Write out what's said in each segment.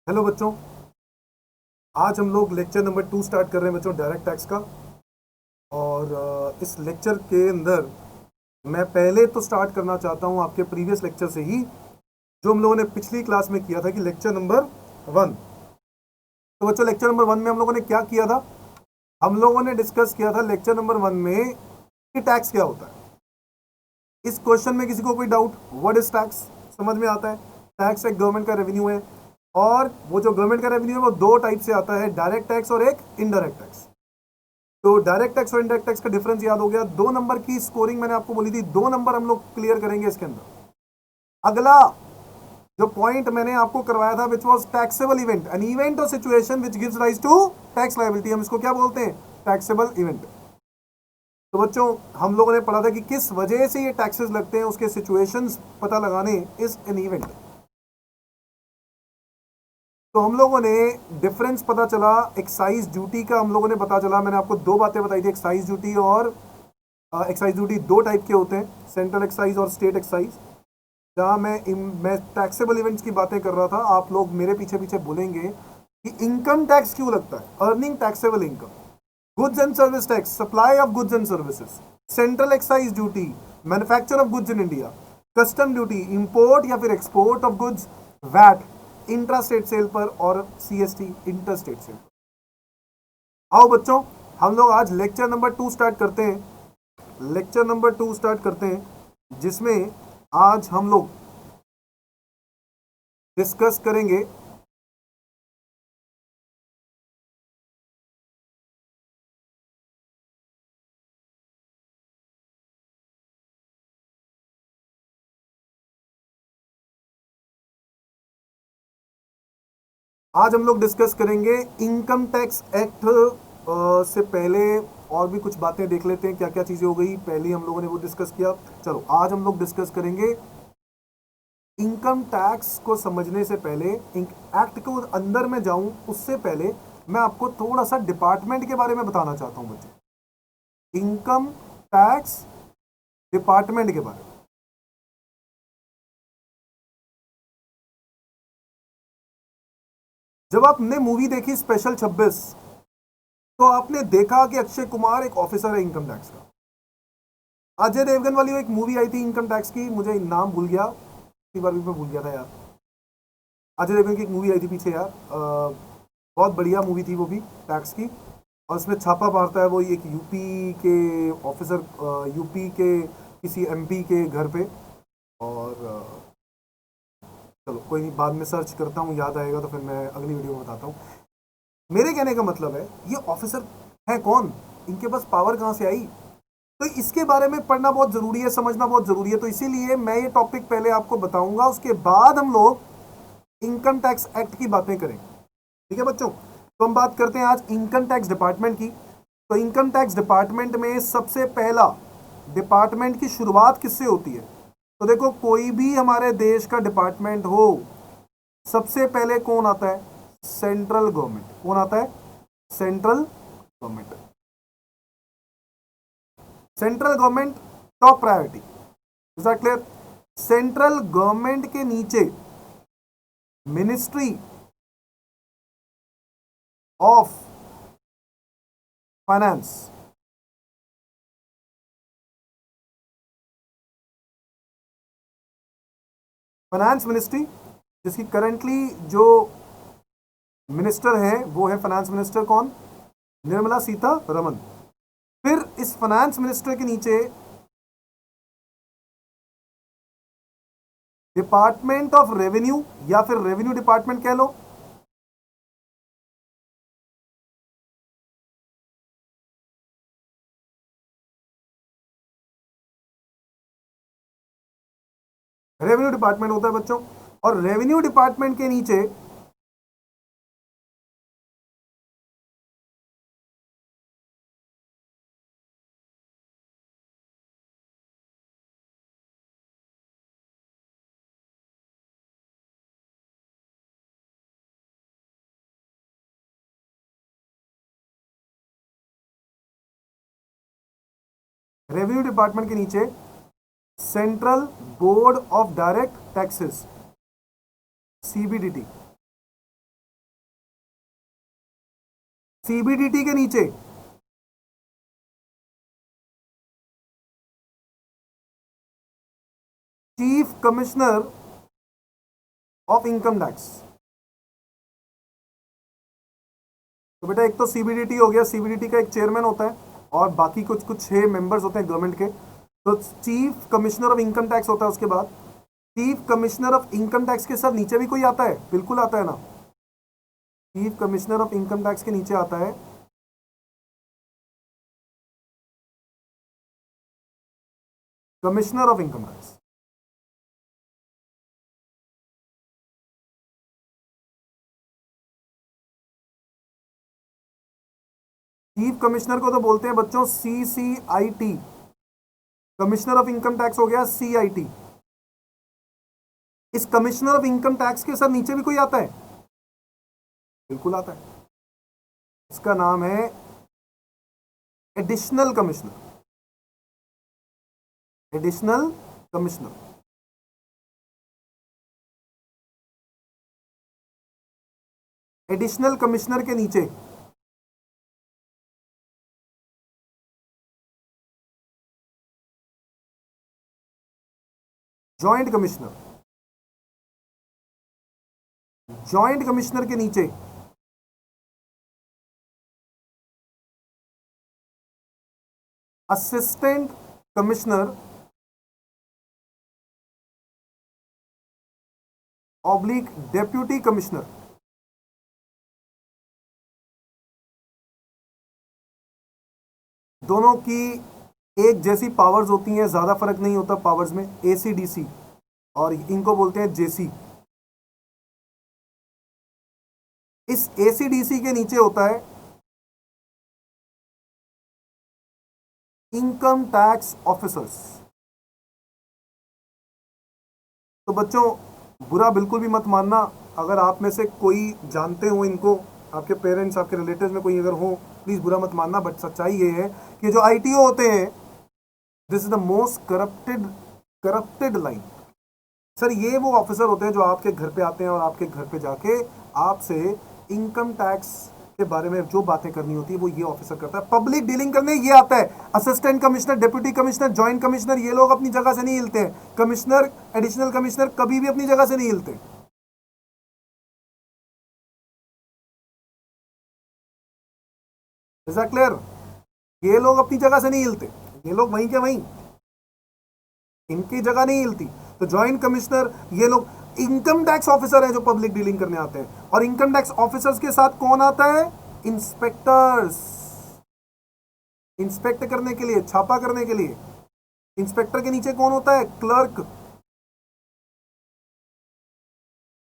Hello बच्चों। आज हम लोग लेक्चर नंबर 2 स्टार्ट कर रहे हैं बच्चों, डायरेक्ट टैक्स का। और इस लेक्चर के अंदर मैं पहले तो स्टार्ट करना चाहता हूं आपके प्रीवियस लेक्चर से ही, जो हम लोगों ने पिछली क्लास में किया था कि लेक्चर नंबर 1। तो बच्चों, लेक्चर नंबर 1 में हम लोगों ने क्या किया था? हम लोगों ने डिस्कस किया था लेक्चर नंबर 1 में कि टैक्स क्या होता है। इस क्वेश्चन में किसी को कोई डाउट? What is tax? समझ में आता है? टैक्स एक गवर्नमेंट का रेवेन्यू है, और वो जो गवर्नमेंट का रेवेन्यू है वो दो टाइप से आता है, डायरेक्ट टैक्स और एक इनडायरेक्ट टैक्स। तो डायरेक्ट टैक्स और इनडायरेक्ट टैक्स का डिफरेंस याद हो गया। 2 नंबर की स्कोरिंग मैंने आपको बोली थी, 2 नंबर हम लोग क्लियर करेंगे इसके अंदर। अगला जो पॉइंट मैंने आपको करवाया था, which was taxable event, an event or situation which gives rise to tax liability, हम इसको क्या बोलते हैं? Taxable event. तो बच्चों, हम लोगों ने पढ़ा था कि किस वजह से ये टैक्सेस लगते हैं, उसके सिचुएशंस पता लगाने इज एन इवेंट। तो हम लोगों ने डिफरेंस पता चला एक्साइज ड्यूटी का, हम लोगों ने पता चला, मैंने आपको दो बातें बताई थी, एक्साइज ड्यूटी और एक्साइज ड्यूटी दो टाइप के होते हैं, सेंट्रल एक्साइज और स्टेट एक्साइज। जहां मैं टैक्सेबल इवेंट्स की बातें कर रहा था, आप लोग मेरे पीछे पीछे बोलेंगे कि इनकम टैक्स क्यों लगता है, earning taxable income, goods and service tax, supply of goods and services, central excise duty, manufacture of goods in India, custom duty, import या फिर export of goods, VAT intra state sale पर, और CST inter state sale पर। आओ बच्चों, हम लोग आज लेक्चर नंबर 2 स्टार्ट करते हैं। लेक्चर नंबर 2 स्टार्ट करते हैं, जिसमें आज हम लोग डिस्कस करेंगे आज हम लोग डिस्कस करेंगे इनकम टैक्स एक्ट से पहले और भी कुछ बातें देख लेते हैं, क्या क्या चीजें हो गई पहले हम लोगों ने वो डिस्कस किया। चलो, आज हम लोग डिस्कस करेंगे इनकम टैक्स को समझने से पहले, एक्ट को अंदर में जाऊं उससे पहले मैं आपको थोड़ा सा डिपार्टमेंट के बारे में बताना चाहता हूं बच्चों, इनकम टैक्स डिपार्टमेंट के बारे में। जब आपने मूवी देखी स्पेशल 26, तो आपने देखा कि अक्षय कुमार एक ऑफिसर है इनकम टैक्स का। अजय देवगन वाली एक मूवी आई थी इनकम टैक्स की, मुझे नाम भूल गया, इतनी बार भी मैं भूल गया था यार। अजय देवगन की एक मूवी आई थी पीछे यार, बहुत बढ़िया मूवी थी वो भी, टैक्स की। और उसमें छापा मारता है वो एक यूपी के ऑफिसर, यूपी के किसी एमपी के घर पे। और चलो कोई नहीं, बाद में सर्च करता हूँ, याद आएगा तो फिर मैं अगली वीडियो में बताता हूँ। मेरे कहने का मतलब है, ये ऑफिसर है कौन, इनके पास पावर कहाँ से आई, तो इसके बारे में पढ़ना बहुत जरूरी है, समझना बहुत जरूरी है। तो इसीलिए मैं ये टॉपिक पहले आपको बताऊंगा, उसके बाद हम लोग इनकम टैक्स एक्ट की बातें करेंगे। ठीक है बच्चों, तो हम बात करते हैं आज इनकम टैक्स डिपार्टमेंट की। तो इनकम टैक्स डिपार्टमेंट में सबसे पहला डिपार्टमेंट की शुरुआत किससे होती है? तो देखो, कोई भी हमारे देश का डिपार्टमेंट हो, सबसे पहले कौन आता है? Central government. कौन आता है? Central government. Central government top priority. Is that clear? Central government के नीचे ministry of finance, finance ministry, जिसकी करंटली जो मिनिस्टर है वो है फाइनेंस मिनिस्टर, कौन? निर्मला सीता रमन। फिर इस फाइनेंस मिनिस्टर के नीचे डिपार्टमेंट ऑफ रेवेन्यू, या फिर रेवेन्यू डिपार्टमेंट कह लो। रेवेन्यू डिपार्टमेंट होता है बच्चों, और रेवेन्यू डिपार्टमेंट के नीचे रेवेन्यू डिपार्टमेंट के नीचे central board of direct taxes, CBDT. CBDT के नीचे chief commissioner of income tax. तो बेटा एक तो सीबीडीटी हो गया, सीबीडीटी का एक चेयरमैन होता है और बाकी कुछ 6 मेंबर्स होते हैं गवर्नमेंट के। तो chief commissioner of income tax होता है। उसके बाद chief commissioner of income tax के सर नीचे भी कोई आता है? बिल्कुल आता है ना। Chief commissioner of income tax के नीचे आता है commissioner of income tax. Chief commissioner को तो बोलते हैं बच्चों CCIT, commissioner of income tax हो गया CIT। इस कमिश्नर ऑफ इनकम टैक्स के सर नीचे भी कोई आता है? बिल्कुल आता है। इसका नाम है additional commissioner. Additional commissioner. Additional commissioner के नीचे जॉइंट कमिश्नर। जॉइंट कमिश्नर के नीचे assistant commissioner oblique deputy commissioner. दोनों की एक जैसी पावर्स होती हैं, ज्यादा फर्क नहीं होता पावर्स में, ACDC, और इनको बोलते हैं JC। इस ACDC के नीचे होता है इनकम टैक्स ऑफिसर्स। तो बच्चों बुरा बिल्कुल भी मत मानना, अगर आप में से कोई जानते हो इनको, आपके पेरेंट्स, आपके रिलेटिव्स में कोई अगर हो, प्लीज बुरा मत मानना। बट सच्चाई ये है कि जो ITO होते हैं, this is the most corrupted line. Sir ये वो ऑफिसर होते हैं जो आपके घर पे आते हैं और आपके घर पे जाके आपसे इनकम टैक्स के बारे में जो बातें करनी होती है वो ये ऑफिसर करता है। पब्लिक डीलिंग करने ये आता है। Assistant commissioner, deputy commissioner, joint commissioner, ये लोग अपनी जगह से नहीं हिलते हैं। कमिश्नर, एडिशनल कमिश्नर कभी भी अपनी जगह से नहीं हिलते। Is that clear? ये लोग अपनी जगह से नहीं हिलते, ये लोग वहीं के वहीं, इनकी जगह नहीं हिलती। तो जॉइंट कमिश्नर ये लोग इनकम टैक्स ऑफिसर हैं जो पब्लिक डीलिंग करने आते हैं। और इनकम टैक्स ऑफिसर्स के साथ कौन आता है? इंस्पेक्टर्स। इंस्पेक्ट करने के लिए, छापा करने के लिए। इंस्पेक्टर के नीचे कौन होता है? क्लर्क।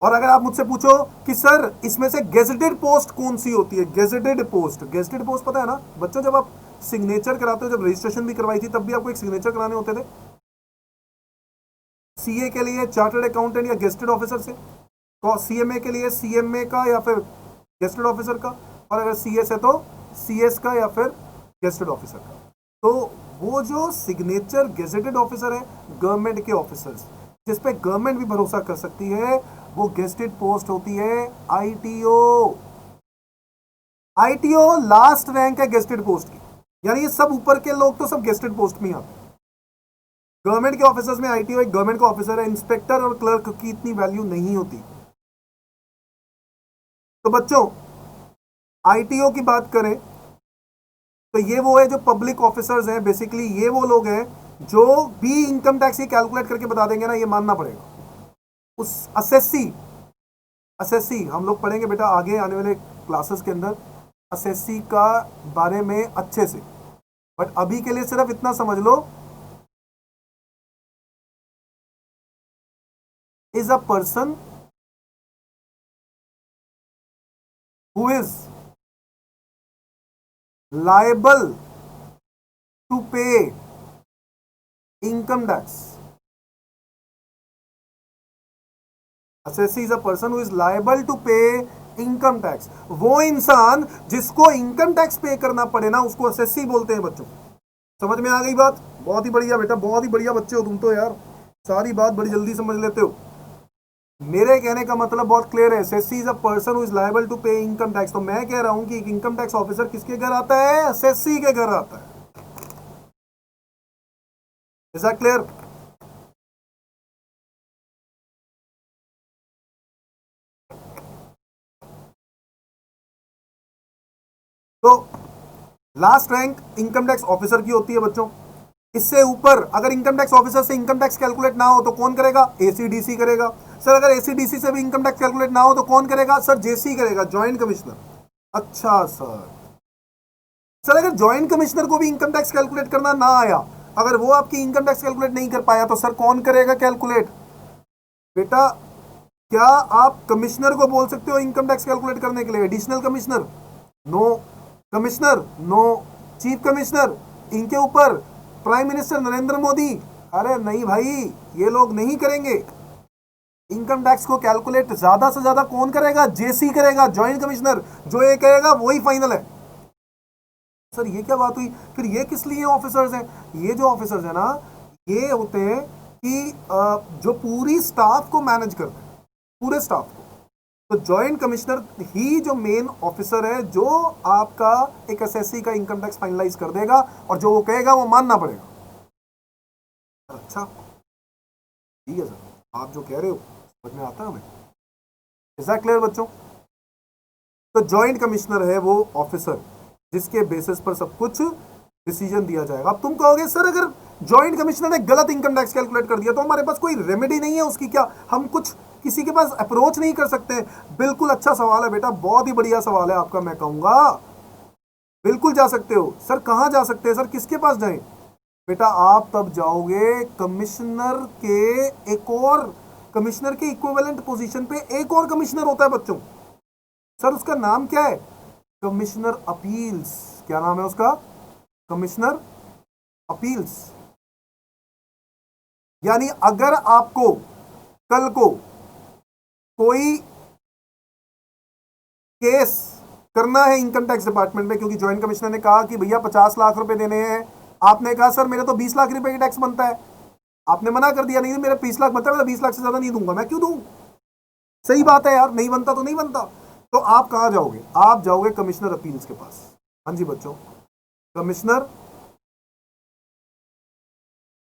और अगर आप मुझसे पूछो कि सर इसमें से गेजेटेड पोस्ट कौन सी होती है? गेजेटेड पोस्ट, गेजेटेड पोस्ट पता है ना बच्चों, जब आप सिग्नेचर कराते हो, जब रजिस्ट्रेशन भी करवाई थी तब भी आपको एक सिग्नेचर कराने होते थे। CA के लिए चार्टर्ड अकाउंटेंट या गेस्टेड ऑफिसर से, CMA के लिए CMA का या फिर गेस्टेड ऑफिसर का, और अगर CS है तो CS का या फिर गेस्टेड ऑफिसर का। तो वो जो सिग्नेचर गेजेटेड ऑफिसर है, गवर्नमेंट के ऑफिसर्स जिस पे गवर्नमेंट भी भरोसा कर सकती है, वो गेस्टेड पोस्ट होती है ITO। ITO लास्ट रैंक है गेस्टेड पोस्ट की, यानी ये सब ऊपर के लोग तो सब गेस्टेड पोस्ट में आते हैं। गवर्नमेंट के ऑफिसर्स में ITO एक गवर्नमेंट का ऑफिसर है। इंस्पेक्टर और क्लर्क की इतनी वैल्यू नहीं होती। तो बच्चों ITO की बात करें तो ये वो है जो पब्लिक ऑफिसर्स हैं। बेसिकली ये वो लोग हैं जो भी इनकम टैक्स ही कैलकुलेट करके बता देंगे ना, ये मानना पड़ेगा। उस असेसी हम लोग पढ़ेंगे बेटा आगे आने वाले क्लासेस के अंदर, असेसी का बारे में अच्छे से। बट अभी के लिए सिर्फ इतना समझ लो, is a person who is liable to pay income tax. Assessee is a person who is liable to pay income tax. वो इंसान जिसको इनकम टैक्स पे करना पड़े ना, उसको असेसी बोलते हैं बच्चों। समझ में आ गई बात? बहुत ही बढ़िया बेटा, बहुत ही बढ़िया बच्चे हो तुम तो यार, सारी बात बड़ी जल्दी समझ लेते हो। मेरे कहने का मतलब बहुत क्लियर है, SSC is a person who is liable to pay income tax. तो मैं कह रहा हूं कि एक इनकम टैक्स ऑफिसर किसके घर आता है? एसएससी के घर आता है। Is that clear? तो last rank income tax officer की होती है बच्चों। इससे ऊपर अगर इनकम टैक्स ऑफिसर से इनकम टैक्स कैलकुलेट ना हो तो कौन करेगा? एसीडीसी करेगा। सर अगर एसीडीसी से भी इनकम टैक्स कैलकुलेट ना हो तो कौन करेगा? सर जेसी करेगा, ज्वाइंट कमिश्नर। अच्छा सर, सर अगर ज्वाइंट कमिश्नर को भी इनकम टैक्स कैलकुलेट करना ना आया, अगर वो आपकी इनकम टैक्स कैलकुलेट नहीं कर पाया, तो सर कौन करेगा कैलकुलेट? बेटा, क्या आप कमिश्नर को बोल सकते हो इनकम टैक्स कैलकुलेट करने के लिए? Additional commissioner no, commissioner no, chief commissioner, इनके ऊपर प्राइम मिनिस्टर नरेंद्र मोदी, अरे नहीं भाई, ये लोग नहीं करेंगे। इनकम टैक्स को कैलकुलेट ज्यादा से ज्यादा कौन करेगा? जेसी करेगा, ज्वाइंट कमिश्नर। जो ये कहेगा वही फाइनल है। सर ये क्या बात हुई? फिर ये किस लिए ऑफिसर्स हैं? ये जो ऑफिसर्स हैं ना, ये होते हैं कि जो पूरी स्टाफ को मैनेज करते हैं, पूरे स्टाफ को। तो जॉइंट कमिश्नर ही जो मेन ऑफिसर है, जो आपका एक एसएससी का इनकम टैक्स फाइनलाइज कर देगा, और जो वो कहेगा वो मानना पड़ेगा। अच्छा ठीक है सर, आप जो कह रहे हो समझ में आता है हमें। इज दैट क्लियर बच्चों? तो जॉइंट कमिश्नर है वो ऑफिसर जिसके बेसिस पर सब कुछ डिसीजन दिया जाएगा। अब तुम कहोगे सर अगर जॉइंट कमिश्नर ने गलत इनकम टैक्स कैलकुलेट कर दिया तो हमारे पास कोई रेमेडी नहीं है उसकी? क्या हम कुछ किसी के पास अप्रोच नहीं कर सकते? बिल्कुल अच्छा सवाल है बेटा, बहुत ही बढ़िया सवाल है आपका। मैं कहूंगा बिल्कुल जा सकते हो। सर कहां जा सकते हैं? सर किसके पास जाएं? बेटा आप तब जाओगे कमिश्नर के, एक और कमिश्नर के इक्विवेलेंट पोजीशन पे एक और कमिश्नर होता है बच्चों। सर उसका नाम क्या है? Commissioner appeals. क्या नाम है उसका? Commissioner appeals. यानी अगर आपको कल को कोई केस करना है इनकम टैक्स डिपार्टमेंट में, क्योंकि ज्वाइंट कमिश्नर ने कहा कि भैया 50 लाख रुपए देने हैं, आपने कहा सर मेरे तो 20 लाख रुपए की टैक्स बनता है, आपने मना कर दिया नहीं मेरा 20 लाख बनता है, मैं 20 लाख से ज्यादा नहीं दूंगा। मैं क्यों दूं? सही बात है यार, नहीं बनता तो नहीं बनता। तो आप कहां जाओगे? आप जाओगे कमिश्नर अपील्स के पास। हाँ जी बच्चों, कमिश्नर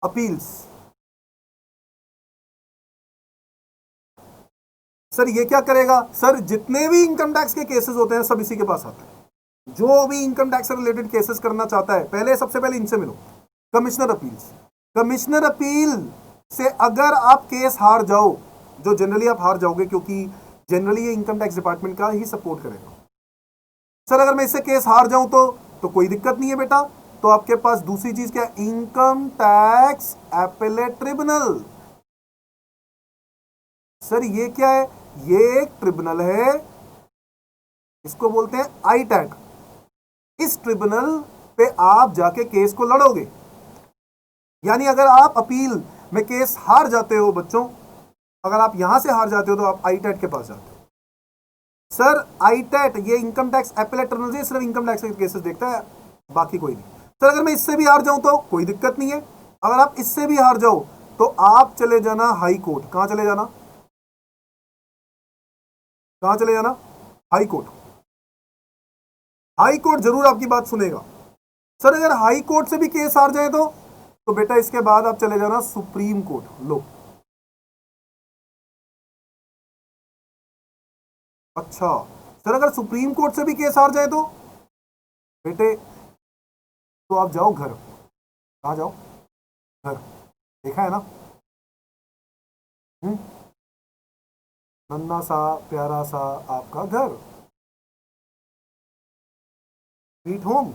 अपील्स। सर ये क्या करेगा? सर जितने भी इनकम टैक्स के केसेस होते हैं सब इसी के पास आते हैं। जो भी इनकम टैक्स से रिलेटेड केसेस करना चाहता है, पहले सबसे पहले इनसे मिलो, कमिश्नर अपील्स। कमिश्नर अपील से अगर आप केस हार जाओ, जो जनरली आप हार जाओगे क्योंकि जनरली ये इनकम टैक्स डिपार्टमेंट का ही सपोर्ट करेगा। सर अगर मैं इससे केस हार जाऊं तो कोई दिक्कत नहीं है बेटा। तो आपके पास दूसरी चीज क्या? Income tax appellate tribunal. Sir ये क्या है? ये एक ट्रिब्यूनल है, इसको बोलते हैं आईटैट। इस ट्रिब्यूनल पे आप जाके केस को लड़ोगे। यानी अगर आप अपील में केस हार जाते हो बच्चों, अगर आप यहां से हार जाते हो तो आप आईटैट के पास जाते हो। सर आईटैट ये इनकम टैक्स एपेलेट ट्रिब्यूनल सिर्फ इनकम टैक्स के केसेस देखता है, बाकी कोई नहीं। सर अगर मैं इससे भी हार जाऊं तो कोई दिक्कत नहीं है। अगर आप इससे भी हार जाओ तो आप चले जाना हाई कोर्ट। कहां चले जाना? कहां चले जाना? High court. हाई कोर्ट जरूर आपकी बात सुनेगा। सर अगर हाई कोर्ट से भी केस हार जाए तो बेटा इसके बाद आप चले जाना सुप्रीम कोर्ट। लो, अच्छा सर अगर सुप्रीम कोर्ट से भी केस हार जाए तो बेटे तो आप जाओ घर। कहां जाओ? घर। देखा है ना? हम्म, नन्ना सा प्यारा सा आपका घर, स्वीट होम।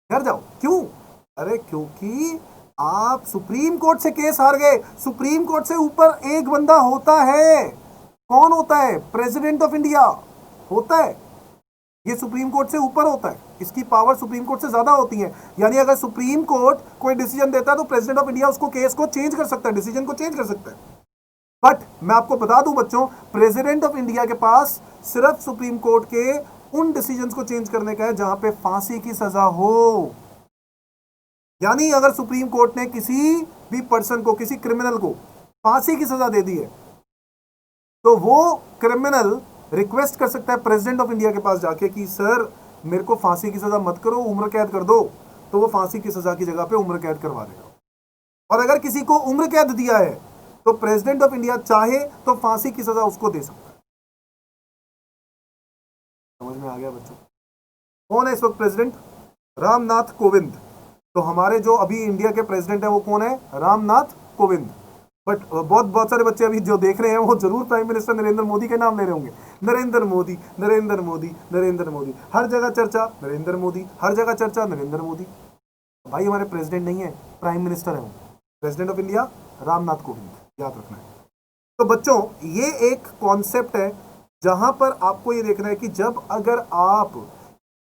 घर जाओ। क्यों? अरे क्योंकि आप सुप्रीम कोर्ट से केस हार गए। सुप्रीम कोर्ट से ऊपर एक बंदा होता है। कौन होता है? प्रेसिडेंट ऑफ इंडिया होता है। ये सुप्रीम कोर्ट से ऊपर होता है, इसकी पावर सुप्रीम कोर्ट से ज्यादा होती है। यानी अगर सुप्रीम कोर्ट कोई डिसीजन देता है तो प्रेसिडेंट ऑफ इंडिया उसको केस को चेंज कर सकता है, डिसीजन को चेंज कर सकता है। बट मैं आपको बता दूं बच्चों, प्रेसिडेंट ऑफ इंडिया के पास सिर्फ सुप्रीम कोर्ट के उन डिसीजंस को चेंज करने का है जहां पे फांसी की सजा हो। यानी अगर सुप्रीम कोर्ट ने किसी भी पर्सन को, किसी क्रिमिनल को फांसी की सजा दे दी है, तो वो क्रिमिनल रिक्वेस्ट कर सकता है प्रेसिडेंट ऑफ इंडिया के पास जाके कि सर मेरे को फांसी की सजा मत करो, उम्र कैद कर दो, तो वो फांसी की सजा की जगह पे उम्र कैद करवा देगा। और अगर किसी को उम्र कैद दिया है तो प्रेसिडेंट ऑफ इंडिया चाहे तो फांसी की सजा उसको दे सकता है। समझ में आ गया बच्चों? कौन है इस वक्त प्रेसिडेंट? रामनाथ कोविंद। तो हमारे जो अभी इंडिया के प्रेसिडेंट है वो कौन है? रामनाथ कोविंद। बट बहुत सारे बच्चे अभी जो देख रहे हैं वो जरूर प्राइम मिनिस्टर नरेंद्र मोदी के नाम ले रहे होंगे। नरेंद्र मोदी, नरेंद्र मोदी, नरेंद्र मोदी, हर जगह चर्चा नरेंद्र मोदी, हर जगह चर्चा नरेंद्र मोदी। भाई हमारे प्रेसिडेंट नहीं है, प्राइम मिनिस्टर है वो। President of India Ramnath Kovind, याद रखना है। तो बच्चों ये एक कॉन्सेप्ट है जहां पर आपको ये देखना है कि जब अगर आप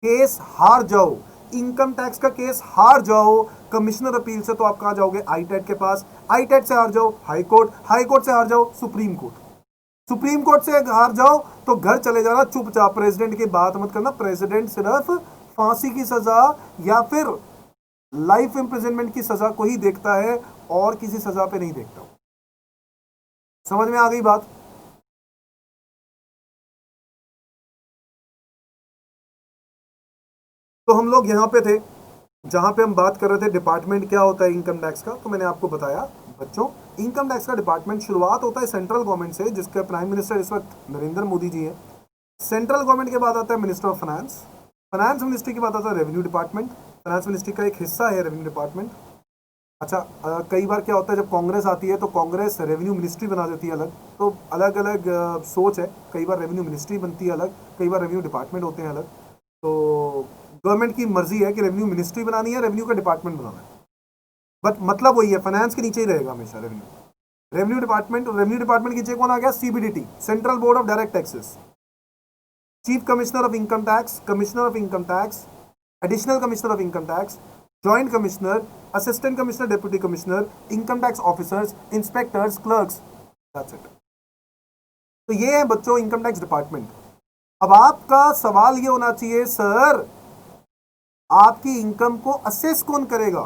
केस हार जाओ, इनकम टैक्स का केस हार जाओ कमिश्नर अपील से, तो आप कहां जाओगे? आईटेट के पास। आईटेट से हार जाओ हाई कोर्ट, हाई कोर्ट से हार जाओ सुप्रीम कोर्ट, सुप्रीम कोर्ट से हार जाओ तो घर चले जाना चुपचाप, प्रेसिडेंट की बात मत करना। प्रेसिडेंट सिर्फ फांसी की सजा या फिर लाइफ इंप्रिजनमेंट की सजा को ही देखता है और किसी सजा पे नहीं देखता। समझ में आ गई बात? तो हम लोग यहां पे थे जहां पे हम बात कर रहे थे डिपार्टमेंट क्या होता है इनकम टैक्स का। तो मैंने आपको बताया बच्चों, इनकम टैक्स का डिपार्टमेंट शुरुआत होता है सेंट्रल गवर्नमेंट से, जिसके प्राइम मिनिस्टर इस वक्त नरेंद्र मोदी जी हैं। सेंट्रल गवर्नमेंट के बाद आता है minister of finance, finance ministry के बाद आता है रेवेन्यू डिपार्टमेंट, फाइनेंस मिनिस्ट्री का एक हिस्सा है रेवेन्यू डिपार्टमेंट। अच्छा, कई बार क्या होता है जब कांग्रेस आती है तो कांग्रेस रेवेन्यू मिनिस्ट्री बना देती है अलग, तो अलग अलग सोच है। कई बार रेवेन्यू मिनिस्ट्री बनती है अलग, कई बार रेवेन्यू डिपार्टमेंट होते हैं अलग। तो गवर्नमेंट की मर्जी है कि रेवेन्यू मिनिस्ट्री बनानी है, रेवेन्यू का डिपार्टमेंट बनाना है, बट मतलब वही है, फाइनेंस के नीचे ही रहेगा हमेशा revenue. Revenue department, revenue department के नीचे कौन आ गया? CBDT, central board of direct taxes. Chief commissioner of income tax, commissioner of income tax, additional commissioner of income tax, joint commissioner, assistant commissioner, deputy commissioner, income tax officers, inspectors, clerks, that's it. तो ये है बच्चों income tax department. अब आपका सवाल ये होना चाहिए, सर आपकी इनकम को असेस कौन करेगा?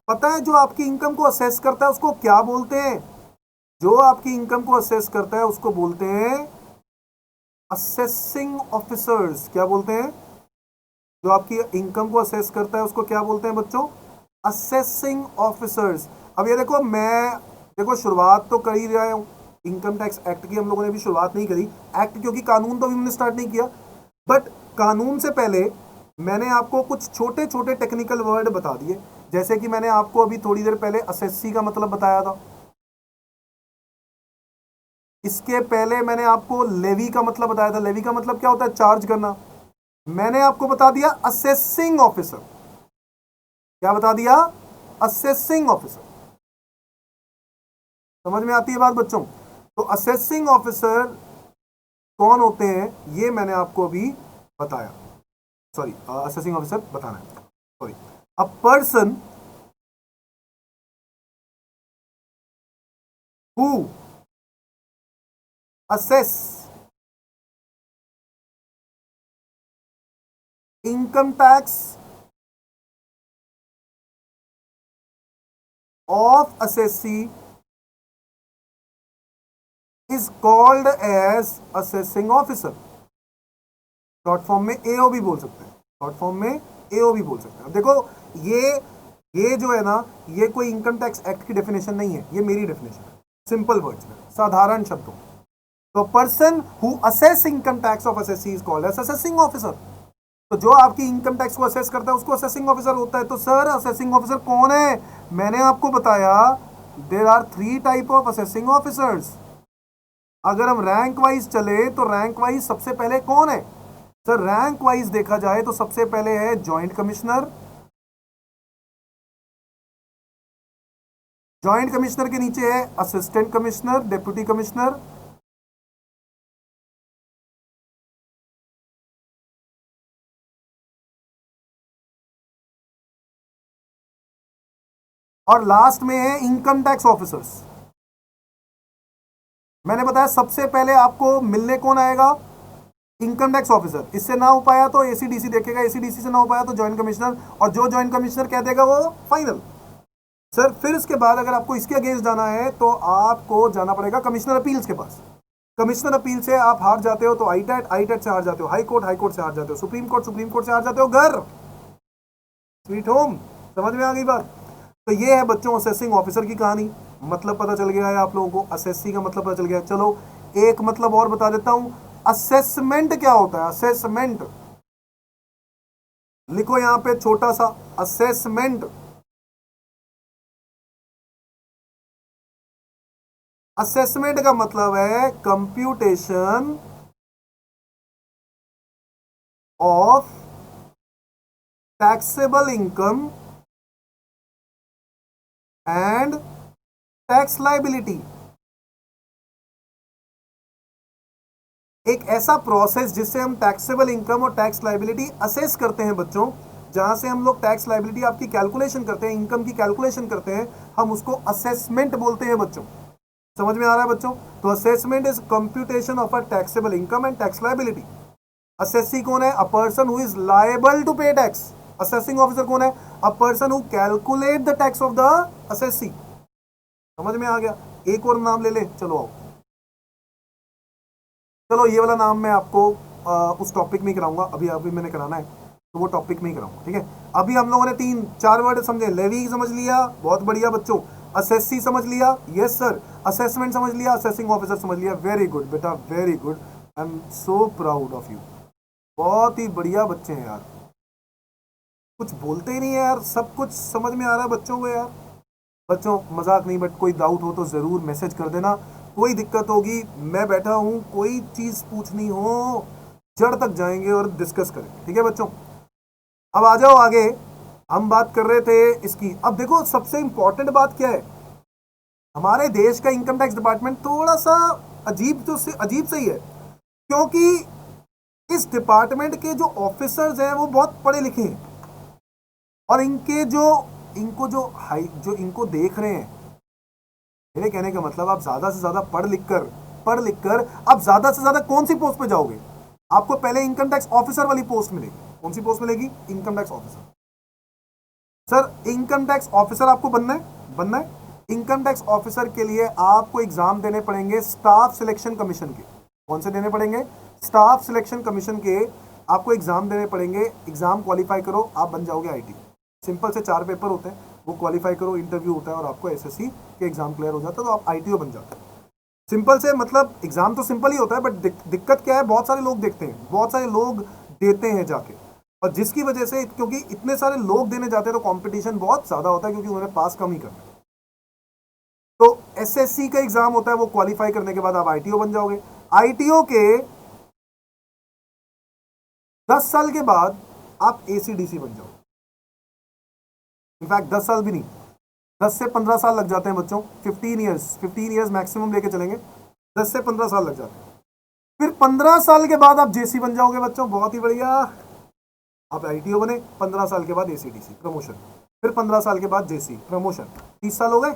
पता है जो आपकी इनकम को असेस करता है उसको क्या बोलते हैं? जो आपकी इनकम को असेस करता है उसको बोलते हैं असेसिंग ऑफिसर्स। क्या बोलते हैं? जो आपकी इनकम को असेस करता है उसको क्या बोलते हैं बच्चों? Assessing officers. अब ये देखो, मैं देखो शुरुआत तो कर ही रहा हूं, इनकम टैक्स एक्ट की हम लोगों ने भी शुरुआत नहीं करी, एक्ट क्योंकि कानून तो अभी हमने स्टार्ट नहीं किया, बट कानून से पहले मैंने आपको कुछ छोटे छोटे टेक्निकल वर्ड बता दिए। जैसे कि मैंने आपको अभी थोड़ी देर पहले असेसी का मतलब बताया था, इसके पहले मैंने आपको लेवी का मतलब बताया था। लेवी का मतलब क्या होता है? चार्ज करना। मैंने आपको बता दिया असेसिंग ऑफिसर। क्या बता दिया? Assessing officer. समझ में आती है बात बच्चों? तो असेसिंग ऑफिसर कौन होते हैं ये मैंने आपको अभी बताया। सॉरी, असेसिंग ऑफिसर बताना है, sorry. A person who assess income tax of assessee is called as assessing officer। Short form में एओ भी बोल सकते हैं, शॉर्ट फॉर्म में एओ भी बोल सकते हैं। देखो ये जो है ना, ये कोई इनकम टैक्स एक्ट की डेफिनेशन नहीं है, ये मेरी डेफिनेशन है, सिंपल वर्ड्स में, साधारण शब्दों। तो person who assess income tax of assessee is called as assessing officer. तो जो आपकी इनकम टैक्स को असेस करता है उसको असेसिंग ऑफिसर होता है। तो सर असेसिंग ऑफिसर कौन है? मैंने आपको बताया there are 3 type of assessing officers. अगर हम रैंक वाइज चले तो रैंक वाइज सबसे पहले कौन है? सर रैंक वाइज देखा जाए तो सबसे पहले है जॉइंट कमिश्नर। जॉइंट कमिश्नर के नीचे है असिस्टेंट कमिश्नर, डिप्टी कमिश्नर, और लास्ट में है इनकम टैक्स ऑफिसर्स। मैंने बताया सबसे पहले आपको मिलने कौन आएगा? Income tax officer. इससे ना हो पाया तो एसीडीसी देखेगा, एसीडीसी से ना हो पाया तो जॉइंट कमिश्नर, और जो जॉइंट कमिश्नर कह देगा वो फाइनल। सर फिर इसके बाद अगर आपको इसके अगेंस्ट जाना है तो आपको जाना पड़ेगा कमिश्नर अपील्स के पास। कमिश्नर अपील से आप हार जाते हो तो आईटेट से हार जाते हो, हाई कोर्ट से हार जाते हो, सुप्रीम कोर्ट से हार जाते हो, घर स्वीट होम। समझ में आ गई बात? तो ये है बच्चों असेसिंग ऑफिसर की कहानी। मतलब पता चल गया है आप लोगों को, असेसी का मतलब पता चल गया। चलो एक मतलब और बता देता हूं, असेसमेंट क्या होता है? असेसमेंट लिखो यहां पे छोटा सा, असेसमेंट। असेसमेंट का मतलब है computation of taxable income and tax liability. एक ऐसा प्रोसेस जिससे हम टैक्सेबल इनकम और टैक्स लाइबिलिटी असेस करते हैं बच्चों, जहां से हम लोग टैक्स लाइबिलिटी आपकी कैलकुलेशन करते हैं, इनकम की कैलकुलेशन करते हैं, हम उसको असेसमेंट बोलते हैं बच्चों। समझ में आ रहा है बच्चों? तो assessment is computation of a taxable income and tax liability. Assessee कौन है? A person who is liable to pay tax. Assessing officer कौन है? A person who calculate the tax of the assessee. समझ में आ गया? एक और नाम ले ले, चलो आओ। चलो ये वाला नाम मैं आपको उस टॉपिक में ही कराऊंगा, अभी अभी मैंने कराना है तो वो टॉपिक में ही कराऊंगा, ठीक है? अभी हम लोगों ने 3-4 वर्ड समझे। लेवी समझ लिया, बहुत बढ़िया बच्चों। असेसी समझ लिया, यस सर। असेसमेंट समझ लिया, असेसिंग ऑफिसर समझ लिया। वेरी गुड बेटा, very good. I am so proud of you. बहुत ही बढ़िया बच्चे हैं यार, कुछ बोलते ही नहीं है यार, सब कुछ समझ में आ रहा है बच्चों को यार। बच्चों मजाक नहीं, बट कोई डाउट हो तो जरूर मैसेज कर देना। कोई दिक्कत होगी, मैं बैठा हूं, कोई चीज पूछनी हो जड़ तक जाएंगे और डिस्कस करेंगे, ठीक है बच्चों? अब आ जाओ आगे। हम बात कर रहे थे इसकी। अब देखो सबसे इंपॉर्टेंट बात क्या है, हमारे देश का इनकम टैक्स डिपार्टमेंट थोड़ा सा अजीब, तो से अजीब सही है, क्योंकि इस डिपार्टमेंट के जो ऑफिसर्स हैं वो बहुत पढ़े लिखे हैं, और इनके जो इनको जो हाई जो इनको देख रहे हैं, मेरे कहने का मतलब आप ज्यादा से ज्यादा पढ़ लिख कर आप ज्यादा से ज्यादा कौन सी पोस्ट पे जाओगे? आपको पहले इनकम टैक्स ऑफिसर वाली पोस्ट मिलेगी। कौन सी पोस्ट मिलेगी? Income tax officer. Sir income tax officer आपको बनना है। इनकम टैक्स ऑफिसर के लिए आपको एग्जाम देने पड़ेंगे स्टाफ सिलेक्शन कमीशन के। कौन से देने पड़ेंगे? स्टाफ सिलेक्शन कमीशन के आपको एग्जाम देने पड़ेंगे। एग्जाम क्वालिफाई करो, आप बन जाओगे आईटी। सिंपल से 4 पेपर होते हैं, वो क्वालिफाई करो, इंटरव्यू होता है और आपको एसएससी के एग्जाम क्लियर हो जाता है तो आप आईटीओ बन जाते हैं। सिंपल से मतलब एग्जाम तो सिंपल ही होता है, बट दिक्कत क्या है, बहुत सारे लोग देखते हैं, बहुत सारे लोग देते हैं जाके, और जिसकी वजह से, क्योंकि इतने सारे लोग देने जाते हैं तो कंपटीशन बहुत ज्यादा होता है, क्योंकि उन्हें पास कम ही करना है। तो एसएससी का एग्जाम होता है, वो क्वालिफाई करने के बाद आप आईटीओ बन जाओगे। आईटीओ के 10 साल के बाद आप एसीडीसी बन जाओगे। इनफैक्ट 10 साल भी नहीं, 10 से 15 साल लग जाते हैं बच्चों। 15 ईयर्स मैक्सिमम लेके चलेंगे, 10 से 15 साल लग जाते हैं। फिर 15 साल के बाद आप जेसी बन जाओगे बच्चों, बहुत ही बढ़िया। आप आईटीओ बने, 15 साल के बाद एसीडीसी प्रमोशन, फिर 15 साल के बाद जेसी प्रमोशन, 30 साल हो गए।